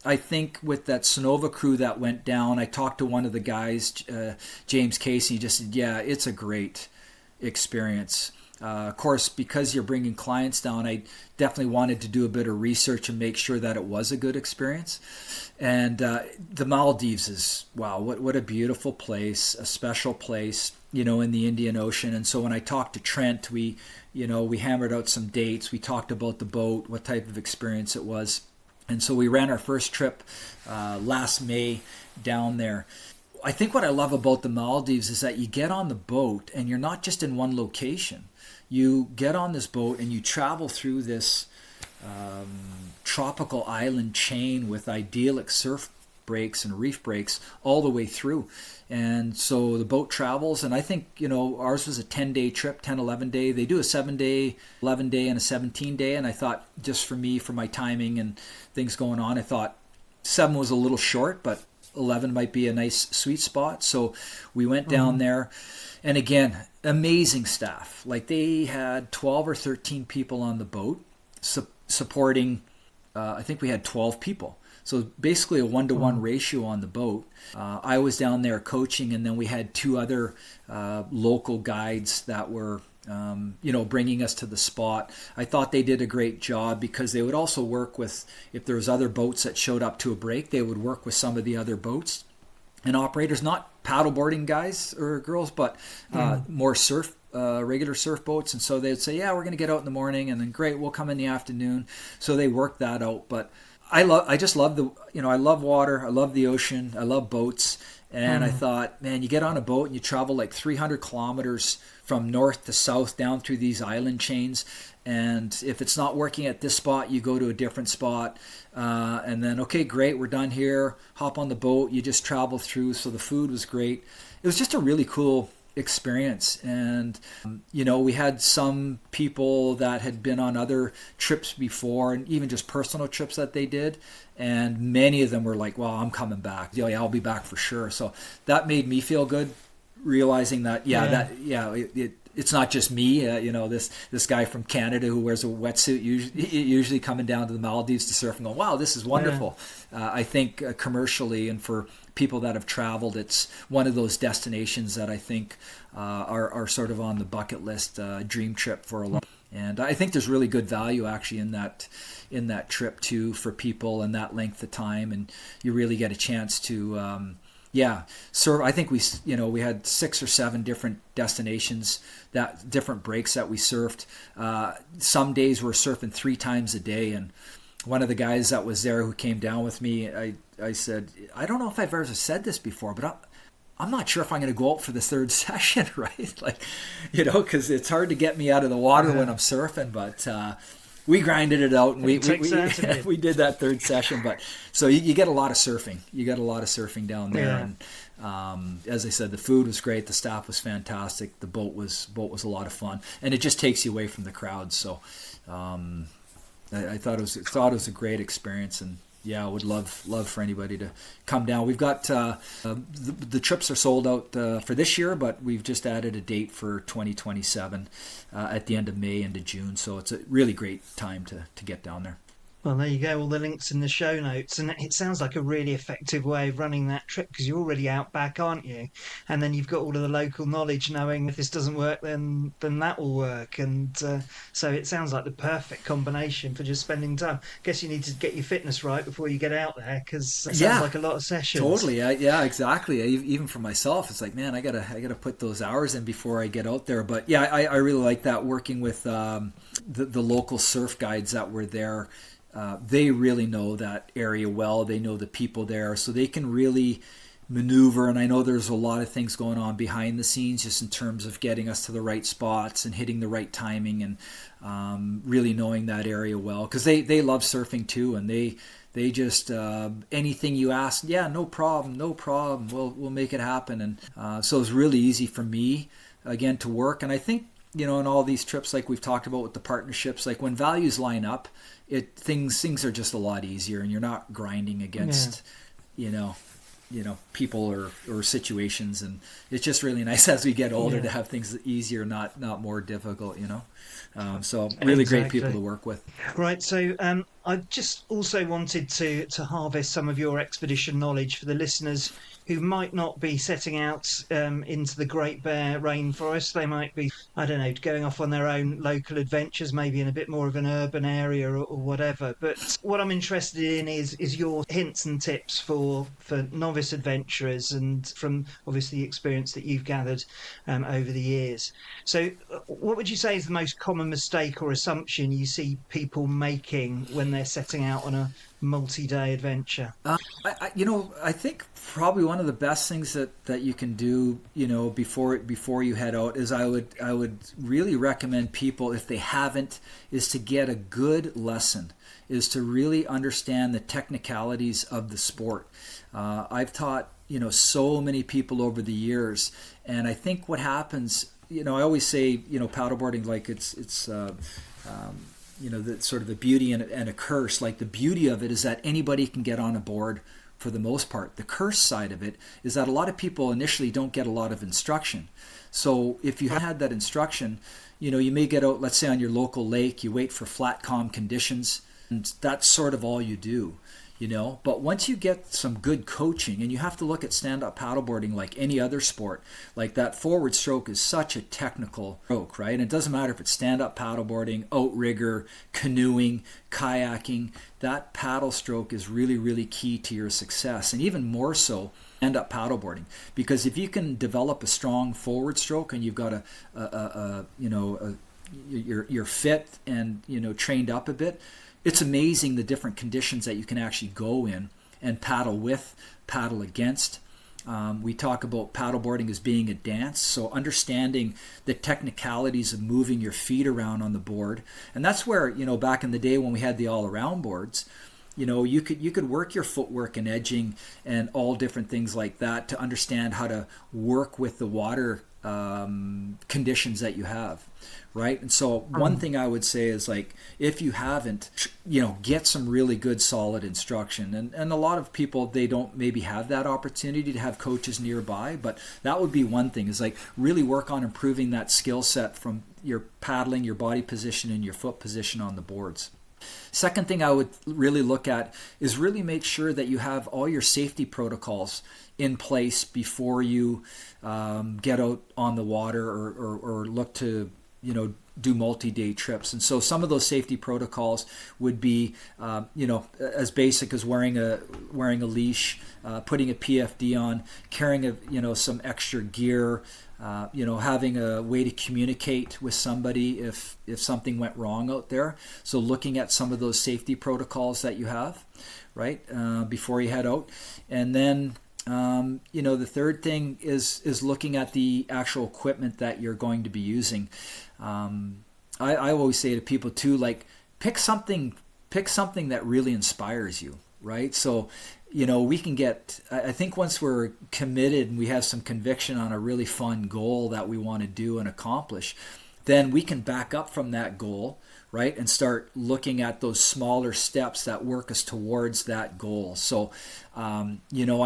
I think with that Sonova crew that went down, I talked to one of the guys, James Casey, just said, yeah, it's a great experience. Of course, because you're bringing clients down, I definitely wanted to do a bit of research and make sure that it was a good experience. And the Maldives is, wow, what a beautiful place, a special place, in the Indian Ocean. And so when I talked to Trent, we hammered out some dates. We talked about the boat, what type of experience it was. And so we ran our first trip last May down there. I think what I love about the Maldives is that you get on the boat and you're not just in one location. You get on this boat and you travel through this tropical island chain with idyllic surf breaks and reef breaks all the way through. And so the boat travels, and I think, ours was a 10-day trip, 10, 11-day. They do a 7-day, 11-day, and a 17-day. And I thought, just for me, for my timing and things going on, I thought 7 was a little short, but 11 might be a nice sweet spot. So we went down there, and again, amazing staff. Like, they had 12 or 13 people on the boat supporting, I think we had 12 people. So basically a 1-to-1 ratio on the boat. I was down there coaching, and then we had 2 other local guides that were bringing us to the spot. I thought they did a great job because they would also work with, if there was other boats that showed up to a break, they would work with some of the other boats and operators, not paddleboarding guys or girls, but more regular surf boats. And so they'd say, yeah, we're going to get out in the morning, and then great, we'll come in the afternoon. So they worked that out. But I just love I love water. I love the ocean. I love boats. And I thought, man, you get on a boat and you travel like 300 kilometers from north to south down through these island chains. And if it's not working at this spot, you go to a different spot. And then, okay, great, we're done here. Hop on the boat. You just travel through. So the food was great. It was just a really cool experience. And we had some people that had been on other trips before, and even just personal trips that they did, and many of them were like, well, I'm coming back. Yeah, I'll be back for sure. So that made me feel good, realizing that it's not just me, this guy from Canada who wears a wetsuit usually coming down to the Maldives to surf and go, wow, this is wonderful. I think commercially and for people that have traveled, it's one of those destinations that I think are sort of on the bucket list dream trip for a lot. And I think there's really good value actually in that trip too for people and that length of time, and you really get a chance to surf. I think we had 6 or 7 different destinations, that different breaks that we surfed. Some days we're surfing 3 times a day, and one of the guys that was there who came down with me, I said, I don't know if I've ever said this before, but I'm not sure if I'm going to go out for the 3rd session, right? Because it's hard to get me out of the water when I'm surfing, but we grinded it out, and we did that 3rd session. But so you get a lot of surfing. You got a lot of surfing down there, and as I said, the food was great. The staff was fantastic. The boat was a lot of fun, and it just takes you away from the crowd. So I thought it was a great experience, and I would love for anybody to come down. We've got the trips are sold out for this year, but we've just added a date for 2027 at the end of May into June. So it's a really great time to get down there. Well, there you go. All the links in the show notes. And it sounds like a really effective way of running that trip because you're already out back, aren't you? And then you've got all of the local knowledge knowing if this doesn't work, then that will work. And so it sounds like the perfect combination for just spending time. Guess you need to get your fitness right before you get out there because it sounds like a lot of sessions. Totally. Yeah, exactly. Even for myself, it's like, man, I gotta put those hours in before I get out there. But yeah, I really like that, working with the local surf guides that were there. They really know that area well. They know the people there, so they can really maneuver. And I know there's a lot of things going on behind the scenes just in terms of getting us to the right spots and hitting the right timing, and really knowing that area well, because they love surfing too, and They just anything you ask, yeah, no problem, no problem. We'll make it happen. And so it's really easy for me again to work. And I think in all these trips, like we've talked about with the partnerships, like when values line up, things are just a lot easier, and you're not grinding against people or situations. And it's just really nice as we get older to have things easier, not more difficult. So really great people to work with. Right. So I just also wanted to harvest some of your expedition knowledge for the listeners who might not be setting out into the Great Bear Rainforest. They might be, I don't know, going off on their own local adventures, maybe in a bit more of an urban area or whatever. But what I'm interested in is your hints and tips for novice adventurers, and from obviously the experience that you've gathered over the years. So what would you say is the most common mistake or assumption you see people making when they're setting out on a multi-day adventure? I think probably one of the best things that you can do, before you head out, is I would really recommend people, if they haven't, is to get a good lesson, is to really understand the technicalities of the sport. I've taught so many people over the years, and I think what happens, I always say, paddleboarding, like it's the sort of the beauty and a curse. Like, the beauty of it is that anybody can get on a board for the most part. The curse side of it is that a lot of people initially don't get a lot of instruction. So if you had that instruction, you may get out, let's say on your local lake, you wait for flat, calm conditions, and that's sort of all you do. But once you get some good coaching, and you have to look at stand-up paddleboarding like any other sport, like that forward stroke is such a technical stroke, right? And it doesn't matter if it's stand-up paddleboarding, outrigger, canoeing, kayaking, that paddle stroke is really, really key to your success, and even more so stand-up paddleboarding. Because if you can develop a strong forward stroke, and you've got you're fit and trained up a bit, it's amazing the different conditions that you can actually go in and paddle with, paddle against. We talk about paddleboarding as being a dance, so understanding the technicalities of moving your feet around on the board. And that's where, back in the day when we had the all-around boards, you could work your footwork and edging and all different things like that to understand how to work with the water conditions that you have. Right. And so one thing I would say is, like, if you haven't, get some really good solid instruction. And a lot of people, they don't maybe have that opportunity to have coaches nearby, but that would be one thing, is like really work on improving that skill set from your paddling, your body position, and your foot position on the boards. Second thing I would really look at is really make sure that you have all your safety protocols in place before you get out on the water or look to do multi-day trips. And so some of those safety protocols would be as basic as wearing a leash, putting a PFD on, carrying some extra gear, having a way to communicate with somebody if something went wrong out there. So looking at some of those safety protocols that you have, right, before you head out. And then the third thing is looking at the actual equipment that you're going to be using. I always say to people too, like, pick something that really inspires you, right? So, we can I think once we're committed and we have some conviction on a really fun goal that we want to do and accomplish, then we can back up from that goal, right, and start looking at those smaller steps that work us towards that goal. So, I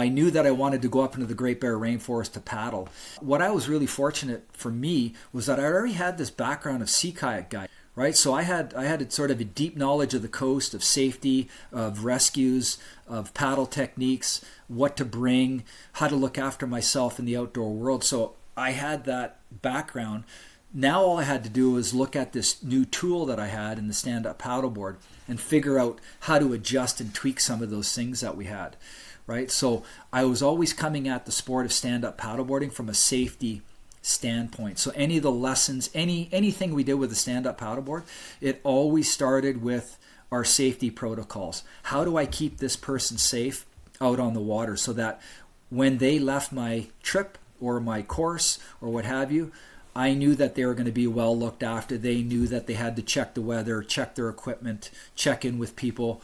knew that I wanted to go up into the Great Bear Rainforest to paddle. What I was really fortunate for me was that I already had this background of sea kayak guide, right? So I had a sort of a deep knowledge of the coast, of safety, of rescues, of paddle techniques, what to bring, how to look after myself in the outdoor world. So I had that background. Now all I had to do was look at this new tool that I had in the stand-up paddleboard and figure out how to adjust and tweak some of those things that we had, right? So I was always coming at the sport of stand-up paddleboarding from a safety standpoint. So any of the lessons, anything we did with the stand-up paddleboard, it always started with our safety protocols. How do I keep this person safe out on the water so that when they left my trip or my course or what have you, I knew that they were going to be well looked after. They knew that they had to check the weather, check their equipment, check in with people,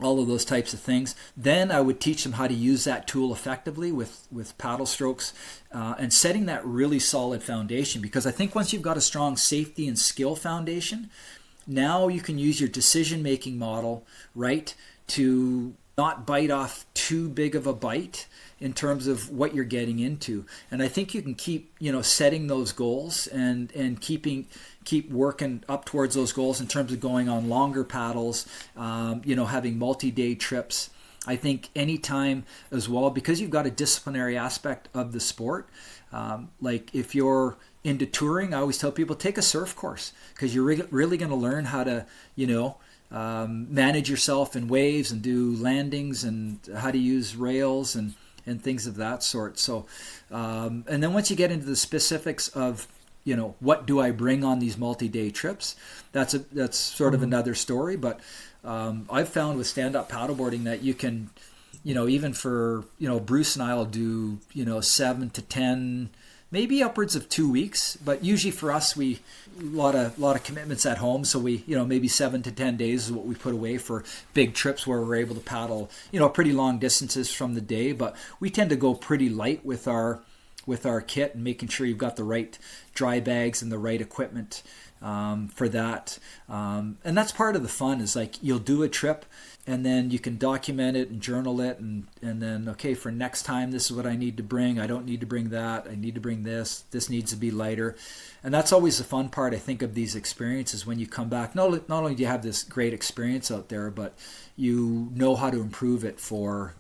all of those types of things. Then I would teach them how to use that tool effectively with paddle strokes, and setting that really solid foundation. Because I think once you've got a strong safety and skill foundation, now you can use your decision-making model, right, to not bite off too big of a bite in terms of what you're getting into. And I think you can keep, setting those goals and keep working up towards those goals in terms of going on longer paddles, having multi-day trips. I think anytime as well, because you've got a disciplinary aspect of the sport, like if you're into touring, I always tell people take a surf course, because you're really going to learn how to, manage yourself in waves and do landings and how to use rails and things of that sort. So, and then once you get into the specifics of, what do I bring on these multi-day trips, that's sort of another story. But I've found with stand-up paddleboarding that you can, even for, Bruce and I will do, 7 to 10, maybe upwards of 2 weeks. But usually for us, a lot of commitments at home. So we, maybe 7 to 10 days is what we put away for big trips where we're able to paddle, pretty long distances from the day. But we tend to go pretty light with our kit, and making sure you've got the right dry bags and the right equipment for that. And that's part of the fun, is like you'll do a trip and then you can document it and journal it, and then, okay, for next time, this is what I need to bring. I don't need to bring that. I need to bring this. This needs to be lighter. And that's always the fun part, I think, of these experiences. When you come back, not only do you have this great experience out there, but you know how to improve it for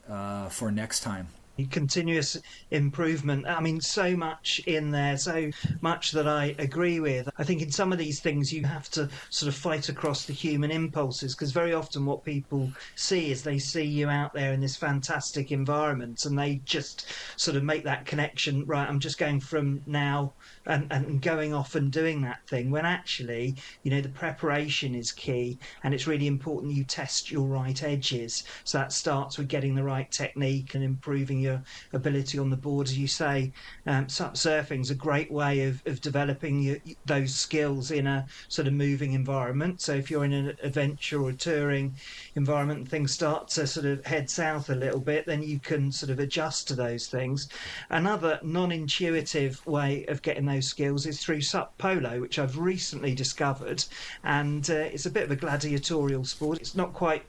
next time. Continuous improvement. I mean, so much in there, so much that I agree with. I think in some of these things you have to sort of fight across the human impulses, because very often what people see is they see you out there in this fantastic environment and they just sort of make that connection, right, I'm just going from now and going off and doing that thing, when actually, the preparation is key, and it's really important you test your right edges. So that starts with getting the right technique and improving your ability on the board. As you say, surfing is a great way of developing those skills in a sort of moving environment. So if you're in an adventure or a touring environment and things start to sort of head south a little bit, then you can sort of adjust to those things. Another non-intuitive way of getting those skills is through sup polo, which I've recently discovered, and it's a bit of a gladiatorial sport. It's not quite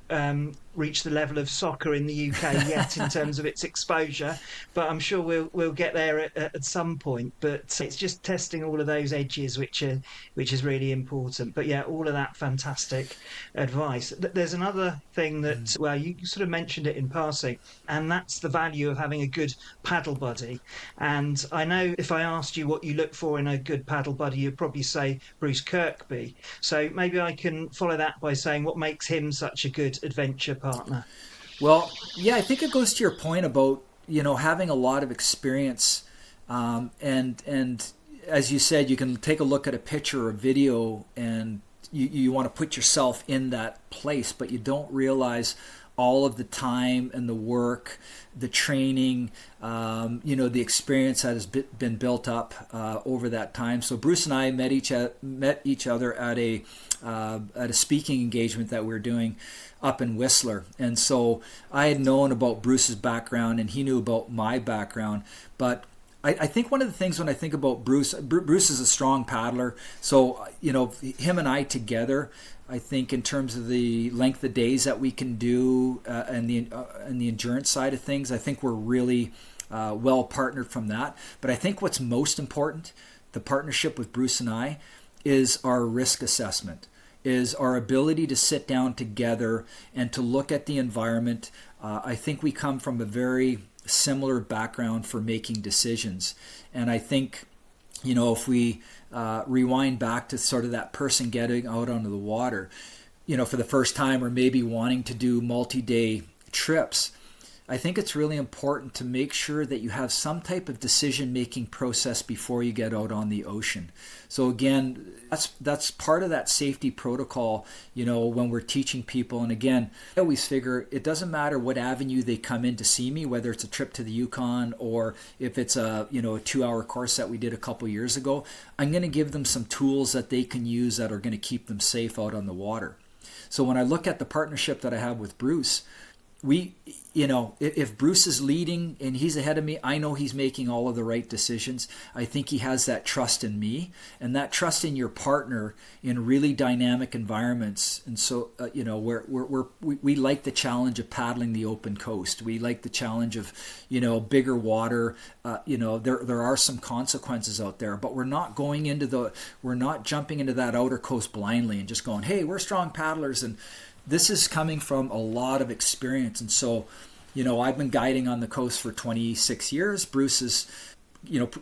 reached the level of soccer in the UK yet in terms of its exposure, but I'm sure we'll get there at some point. But it's just testing all of those edges, which is really important. But yeah, all of that fantastic advice. There's another thing that, well, you sort of mentioned it in passing, and that's the value of having a good paddle buddy. And I know if I asked you what you look for in a good paddle buddy, you'd probably say Bruce Kirkby. So maybe I can follow that by saying what makes him such a good adventure partner. Well, yeah, I think it goes to your point about, having a lot of experience, and as you said, you can take a look at a picture or video and you want to put yourself in that place, but you don't realize all of the time and the work, the training, the experience that has been built up over that time. So Bruce and I met each other at a speaking engagement that we were doing up in Whistler. And so I had known about Bruce's background and he knew about my background. But I think one of the things when I think about Bruce is a strong paddler. So, him and I together, I think in terms of the length of days that we can do and the endurance side of things, I think we're really well partnered from that. But I think what's most important, the partnership with Bruce and I, is our risk assessment, is our ability to sit down together and to look at the environment. I think we come from a very similar background for making decisions. And I think, if we rewind back to sort of that person getting out onto the water, for the first time, or maybe wanting to do multi-day trips, I think it's really important to make sure that you have some type of decision-making process before you get out on the ocean. So again, that's part of that safety protocol, when we're teaching people. And again, I always figure it doesn't matter what avenue they come in to see me, whether it's a trip to the Yukon or if it's a 2-hour course that we did a couple years ago. I'm going to give them some tools that they can use that are going to keep them safe out on the water. So when I look at the partnership that I have with Bruce, we, if Bruce is leading and he's ahead of me, I know he's making all of the right decisions. I think he has that trust in me, and that trust in your partner in really dynamic environments. And so, we like the challenge of paddling the open coast. We like the challenge of, bigger water. There are some consequences out there, but we're not jumping into that outer coast blindly and just going, hey, we're strong paddlers. And this is coming from a lot of experience. And so, I've been guiding on the coast for 26 years. Bruce has,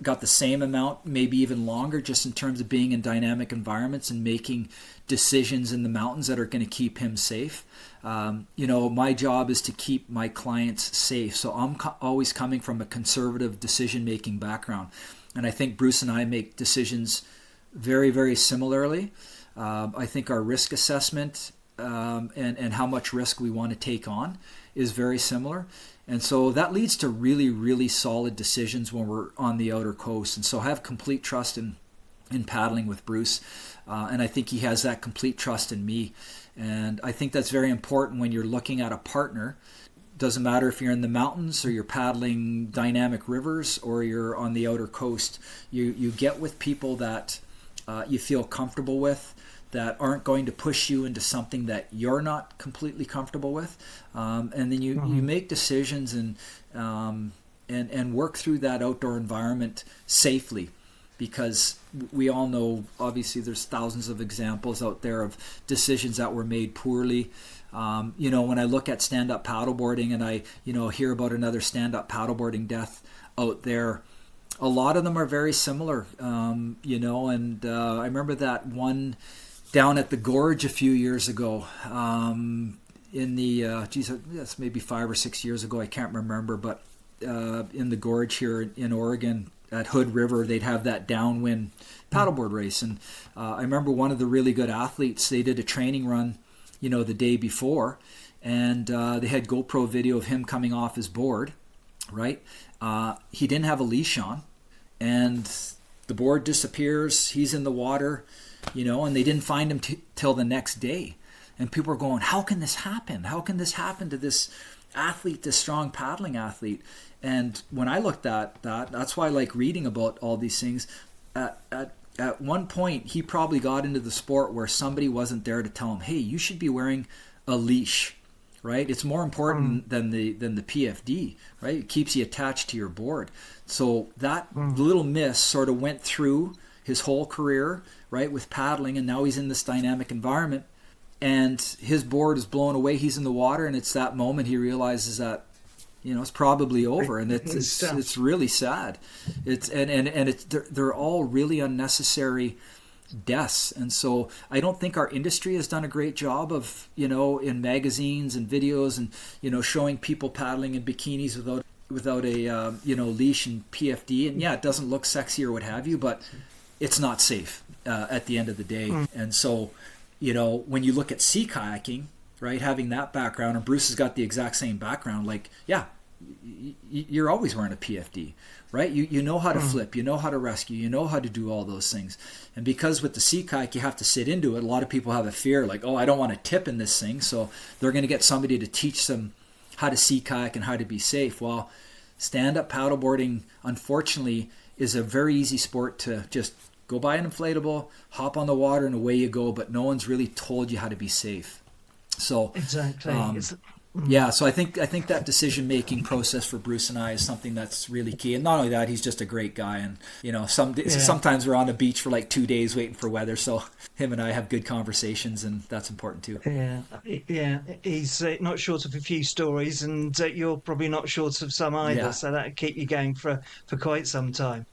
got the same amount, maybe even longer, just in terms of being in dynamic environments and making decisions in the mountains that are going to keep him safe. My job is to keep my clients safe. So I'm always coming from a conservative decision-making background. And I think Bruce and I make decisions very, very similarly. I think our risk assessment and how much risk we want to take on is very similar. And so that leads to really, really solid decisions when we're on the outer coast. And so I have complete trust in paddling with Bruce. And I think he has that complete trust in me. And I think that's very important when you're looking at a partner. Doesn't matter if you're in the mountains or you're paddling dynamic rivers or you're on the outer coast. You get with people that you feel comfortable with, that aren't going to push you into something that you're not completely comfortable with, and then you make decisions and work through that outdoor environment safely, because we all know, obviously, there's thousands of examples out there of decisions that were made poorly. When I look at stand-up paddleboarding and I hear about another stand-up paddleboarding death out there, a lot of them are very similar. And I remember that one down at the gorge a few years ago, in the, that's maybe 5 or 6 years ago, I can't remember, but in the gorge here in Oregon at Hood River, they'd have that downwind paddleboard race. And I remember one of the really good athletes, they did a training run, the day before, and they had GoPro video of him coming off his board, right? He didn't have a leash on, and the board disappears, he's in the water, and they didn't find him till the next day. And people are going, how can this happen? How can this happen to this athlete, this strong paddling athlete? And when I looked at that, that's why I like reading about all these things. At one point, he probably got into the sport where somebody wasn't there to tell him, hey, you should be wearing a leash, right? It's more important than the PFD, right? It keeps you attached to your board. So that little miss sort of went through his whole career, right, with paddling, and now he's in this dynamic environment, and his board is blown away. He's in the water, and it's that moment he realizes that, it's probably over, and it's really sad. They're all really unnecessary deaths. And so I don't think our industry has done a great job of, in magazines and videos and, showing people paddling in bikinis without a leash and PFD. And yeah, it doesn't look sexy or what have you, but it's not safe at the end of the day. And so, when you look at sea kayaking, right, having that background, and Bruce has got the exact same background, like, yeah, you're always wearing a PFD, right? You know how to flip, you know how to rescue, you know how to do all those things. And because with the sea kayak, you have to sit into it, a lot of people have a fear, like, oh, I don't want to tip in this thing. So they're going to get somebody to teach them how to sea kayak and how to be safe. Well, stand-up paddleboarding, unfortunately, is a very easy sport to just go buy an inflatable, hop on the water, and away you go. But no one's really told you how to be safe. So exactly. Yeah, so I think that decision-making process for Bruce and I is something that's really key. And not only that, he's just a great guy. And sometimes we're on the beach for like 2 days waiting for weather. So him and I have good conversations, and that's important too. Yeah. He's not short of a few stories, and you're probably not short of some either. Yeah. So that'll keep you going for quite some time.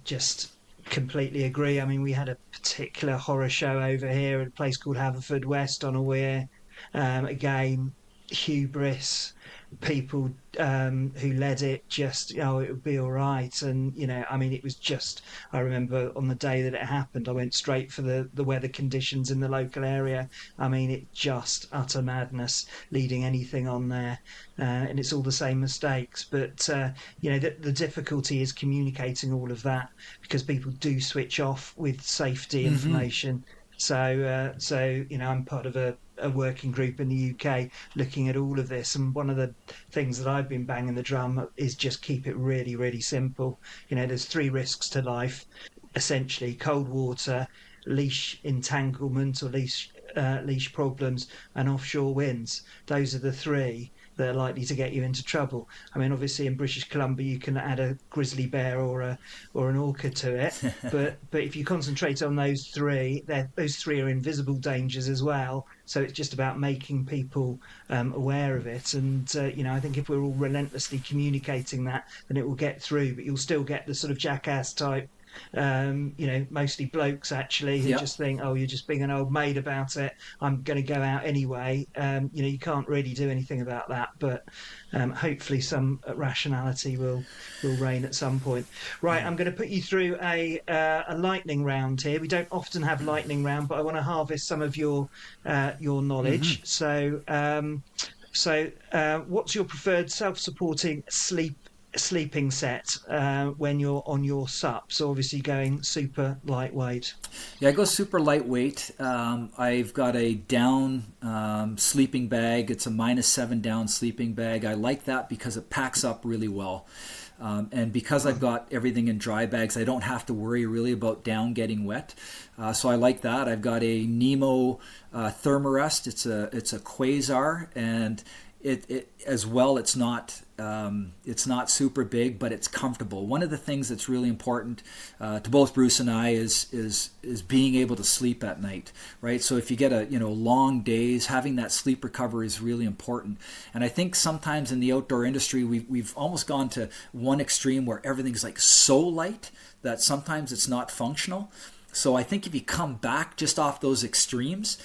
Just completely agree. We had a particular horror show over here at a place called Haverfordwest on a weir. Again, hubris, people who led it just, it would be all right. And, it was just, I remember on the day that it happened, I went straight for the weather conditions in the local area. It just utter madness leading anything on there. And it's all the same mistakes. But, the difficulty is communicating all of that, because people do switch off with safety information. So I'm part of a working group in the UK looking at all of this. And one of the things that I've been banging the drum is just keep it really, really simple. There's three risks to life, essentially: cold water, leash entanglement or leash problems, and offshore winds. Those are the three that are likely to get you into trouble. I mean, obviously in British Columbia you can add a grizzly bear or an orca to it, but if you concentrate on those three, those three are invisible dangers as well. So it's just about making people aware of it. And I think if we're all relentlessly communicating that, then it will get through. But you'll still get the sort of jackass type, mostly blokes actually, who just think, oh, you're just being an old maid about it. I'm going to go out anyway. You can't really do anything about that, but hopefully some rationality will reign at some point. Right, I'm going to put you through a lightning round here. We don't often have lightning round, but I want to harvest some of your knowledge. Mm-hmm. So what's your preferred self-supporting sleeping set when you're on your sup? So obviously going super lightweight. Yeah, I go super lightweight. I've got a down sleeping bag. It's a -7 down sleeping bag. I like that because it packs up really well. And because I've got everything in dry bags, I don't have to worry really about down getting wet. So I like that. I've got a Nemo Thermarest. It's a Quasar, and it as well. It's not super big, but it's comfortable. One of the things that's really important to both Bruce and I is being able to sleep at night, right? So if you get long days, having that sleep recovery is really important. And I think sometimes in the outdoor industry, we've almost gone to one extreme where everything's like so light that sometimes it's not functional. So I think if you come back just off those extremes,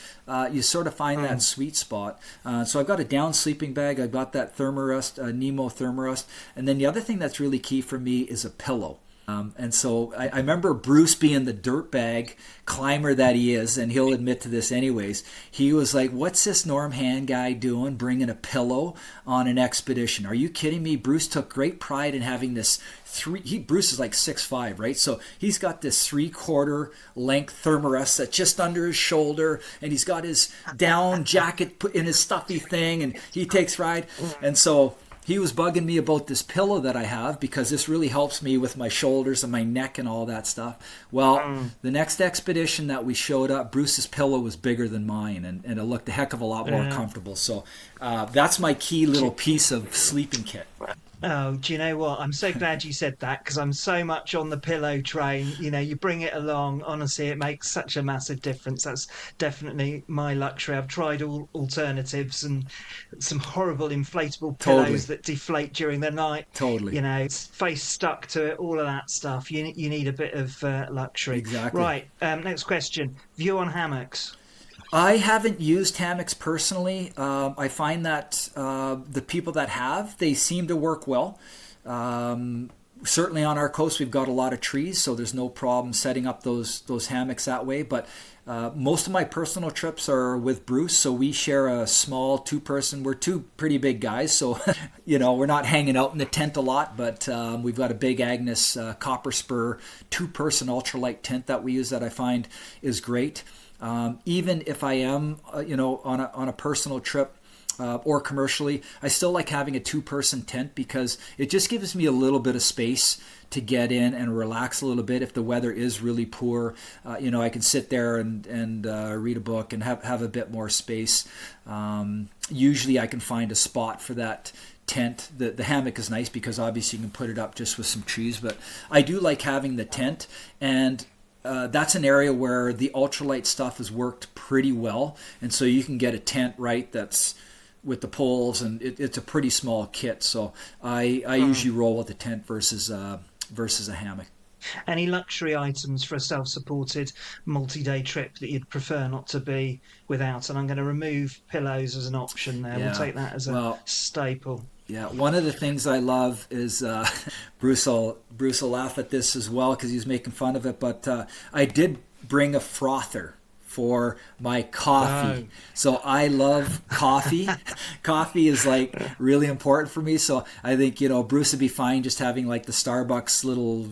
you sort of find that sweet spot. So I've got a down sleeping bag. I've got that Thermarest, Nemo Thermarest. And then the other thing that's really key for me is a pillow. And so I remember Bruce being the dirtbag climber that he is, and he'll admit to this anyways. He was like, what's this Norm Hann guy doing bringing a pillow on an expedition? Are you kidding me? Bruce took great pride in having this Bruce is like 6'5", right? So he's got this 3/4 length Thermarest that's just under his shoulder, and he's got his down jacket put in his stuffy thing, and he takes pride. And so he was bugging me about this pillow that I have because this really helps me with my shoulders and my neck and all that stuff. Well, the next expedition that we showed up, Bruce's pillow was bigger than mine, and it looked a heck of a lot more comfortable. So that's my key little piece of sleeping kit. Oh, do you know what? I'm so glad you said that, because I'm so much on the pillow train. You bring it along. Honestly, it makes such a massive difference. That's definitely my luxury. I've tried all alternatives and some horrible inflatable pillows that deflate during the night. Totally. Face stuck to it, all of that stuff. You need a bit of luxury. Exactly. Right. Next question. View on hammocks. I haven't used hammocks personally. I find that the people that have, they seem to work well. Certainly on our coast, we've got a lot of trees, so there's no problem setting up those hammocks that way. But most of my personal trips are with Bruce, so we share a small two-person. We're two pretty big guys, so we're not hanging out in the tent a lot. But we've got a big Agnes copper spur two-person ultralight tent that we use that I find is great. Even if I am, on a personal trip or commercially, I still like having a two-person tent because it just gives me a little bit of space to get in and relax a little bit. If the weather is really poor, I can sit there and read a book and have a bit more space. Usually I can find a spot for that tent. The hammock is nice because obviously you can put it up just with some trees, but I do like having the tent, and that's an area where the ultralight stuff has worked pretty well, and so you can get a tent that's with the poles, and it's a pretty small kit. So I usually roll with a tent versus a hammock. Any luxury items for a self-supported multi-day trip that you'd prefer not to be without? And I'm going to remove pillows as an option there. Yeah. We'll take that as a staple. Yeah, one of the things I love is Bruce will laugh at this as well because he's making fun of it, but I did bring a frother for my coffee. So I love coffee. Coffee is really important for me. So I think, Bruce would be fine just having the Starbucks little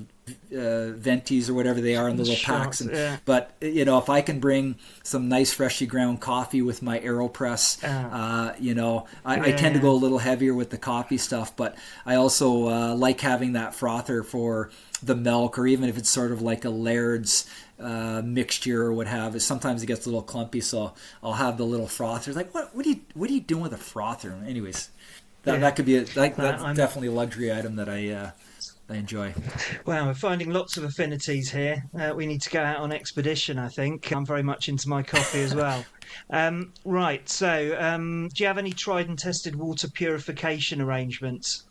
ventis or whatever they are in the little packs. But if I can bring some nice freshly ground coffee with my AeroPress, I tend to go a little heavier with the coffee stuff, but I also like having that frother for the milk, or even if it's sort of like a Laird's mixture or what have. Sometimes it gets a little clumpy, so I'll have the little frother. Like, what are you doing with a frother? Anyways, that could be that's definitely a luxury item that I enjoy. Wow, we're finding lots of affinities here. We need to go out on expedition, I think. I'm very much into my coffee as well. Right, so do you have any tried and tested water purification arrangements?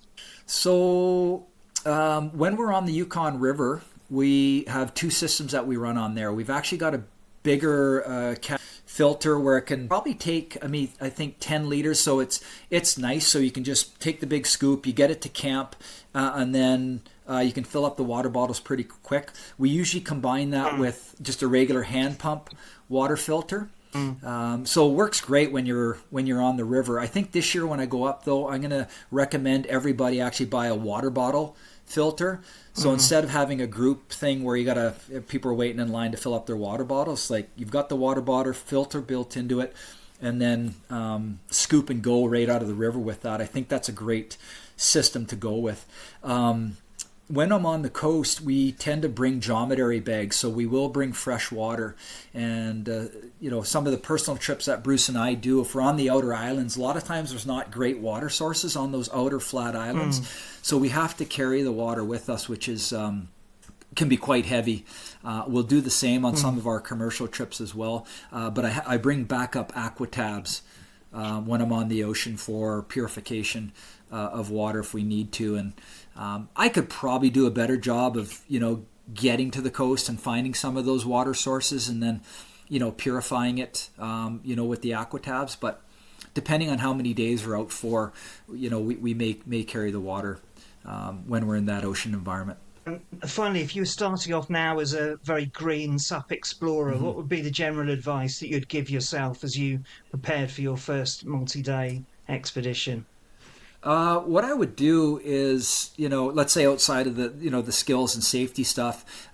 So when we're on the Yukon River, we have two systems that we run on there. We've actually got a bigger filter where it can probably take, I think 10 liters. So it's nice. So you can just take the big scoop, you get it to camp, and then you can fill up the water bottles pretty quick. We usually combine that with just a regular hand pump water filter. So it works great when you're on the river. I think this year when I go up, though, I'm going to recommend everybody actually buy a water bottle filter. So instead of having a group thing where people are waiting in line to fill up their water bottles, like you've got the water bottle filter built into it, and then scoop and go right out of the river with that. I think that's a great system to go with. When I'm on the coast, we tend to bring dromedary bags, so we will bring fresh water. And some of the personal trips that Bruce and I do, if we're on the outer islands, a lot of times there's not great water sources on those outer flat islands, so we have to carry the water with us, which is can be quite heavy. We'll do the same on some of our commercial trips as well, but I bring backup aqua tabs when I'm on the ocean for purification of water if we need to. And I could probably do a better job of getting to the coast and finding some of those water sources and then purifying it with the aqua tabs. But depending on how many days we're out for, we may carry the water when we're in that ocean environment. Finally, if you were starting off now as a very green SUP explorer, what would be the general advice that you'd give yourself as you prepared for your first multi-day expedition? What I would do is, let's say outside of the skills and safety stuff,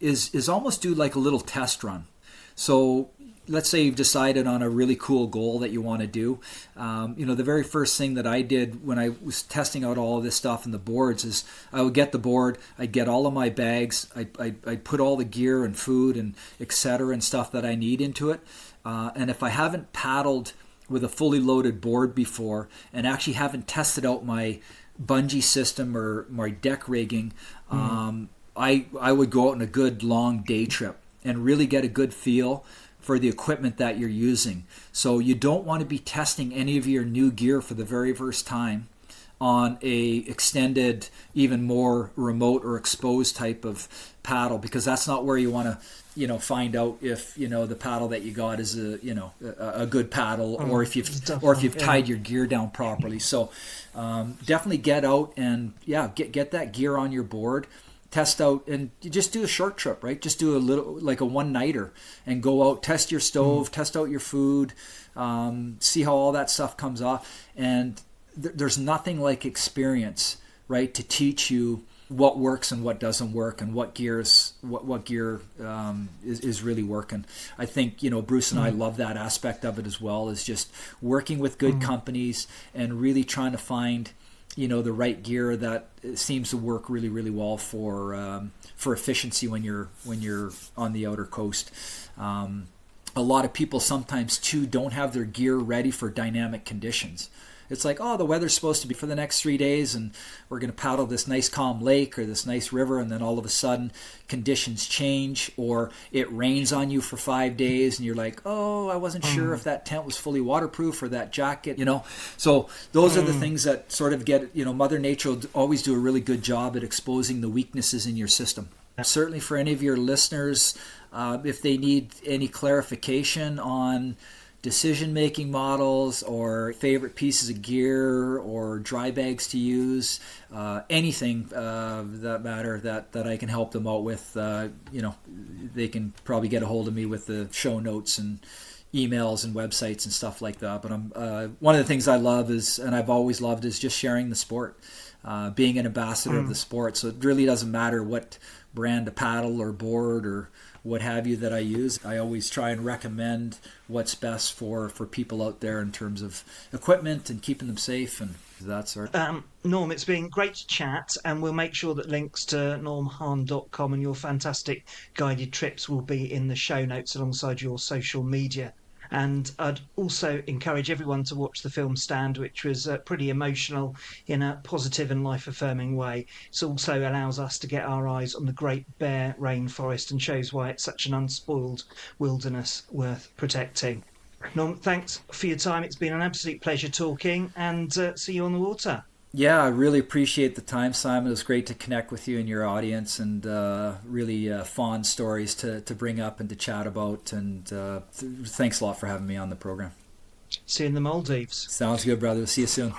is almost do like a little test run. So let's say you've decided on a really cool goal that you want to do. The very first thing that I did when I was testing out all of this stuff in the boards is I would get the board, I'd get all of my bags, I'd put all the gear and food and et cetera and stuff that I need into it. And if I haven't paddled with a fully loaded board before and actually haven't tested out my bungee system or my deck rigging, I would go out on a good long day trip and really get a good feel for the equipment that you're using. So you don't want to be testing any of your new gear for the very first time on a extended, even more remote or exposed type of paddle, because that's not where you want to find out if the paddle that you got is a good paddle, or if you've tied your gear down properly. So definitely get out and get that gear on your board, test out, and you just do a short trip, right? Just do a little, like a one-nighter, and go out, test your stove, test out your food, see how all that stuff comes off. And there's nothing like experience, right, to teach you what works and what doesn't work, and what gear is really working. I think Bruce and I love that aspect of it as well, is just working with good companies and really trying to find the right gear that seems to work really, really well for efficiency when you're on the outer coast. A lot of people sometimes too don't have their gear ready for dynamic conditions. It's like, the weather's supposed to be for the next 3 days, and we're going to paddle this nice calm lake or this nice river, and then all of a sudden conditions change, or it rains on you for 5 days, and you're like, I wasn't sure if that tent was fully waterproof or that jacket, So those are the things that sort of get, Mother Nature will always do a really good job at exposing the weaknesses in your system. Certainly for any of your listeners, if they need any clarification on decision-making models or favorite pieces of gear or dry bags to use, anything that matter that I can help them out with, they can probably get a hold of me with the show notes and emails and websites and stuff like that. But one of the things I love is, and I've always loved, is just sharing the sport, being an ambassador of the sport. So it really doesn't matter what brand of paddle or board or what have you that I use. I always try and recommend what's best for people out there in terms of equipment and keeping them safe and that sort. Norm, it's been great to chat, and we'll make sure that links to normhand.com and your fantastic guided trips will be in the show notes alongside your social media. And I'd also encourage everyone to watch the film Stand, which was pretty emotional in a positive and life-affirming way. It also allows us to get our eyes on the Great Bear Rainforest and shows why it's such an unspoiled wilderness worth protecting. Norm, thanks for your time. It's been an absolute pleasure talking, and see you on the water. Yeah, I really appreciate the time, Simon. It was great to connect with you and your audience, and really fond stories to bring up and to chat about. And thanks a lot for having me on the program. See you in the Maldives. Sounds good, brother. See you soon.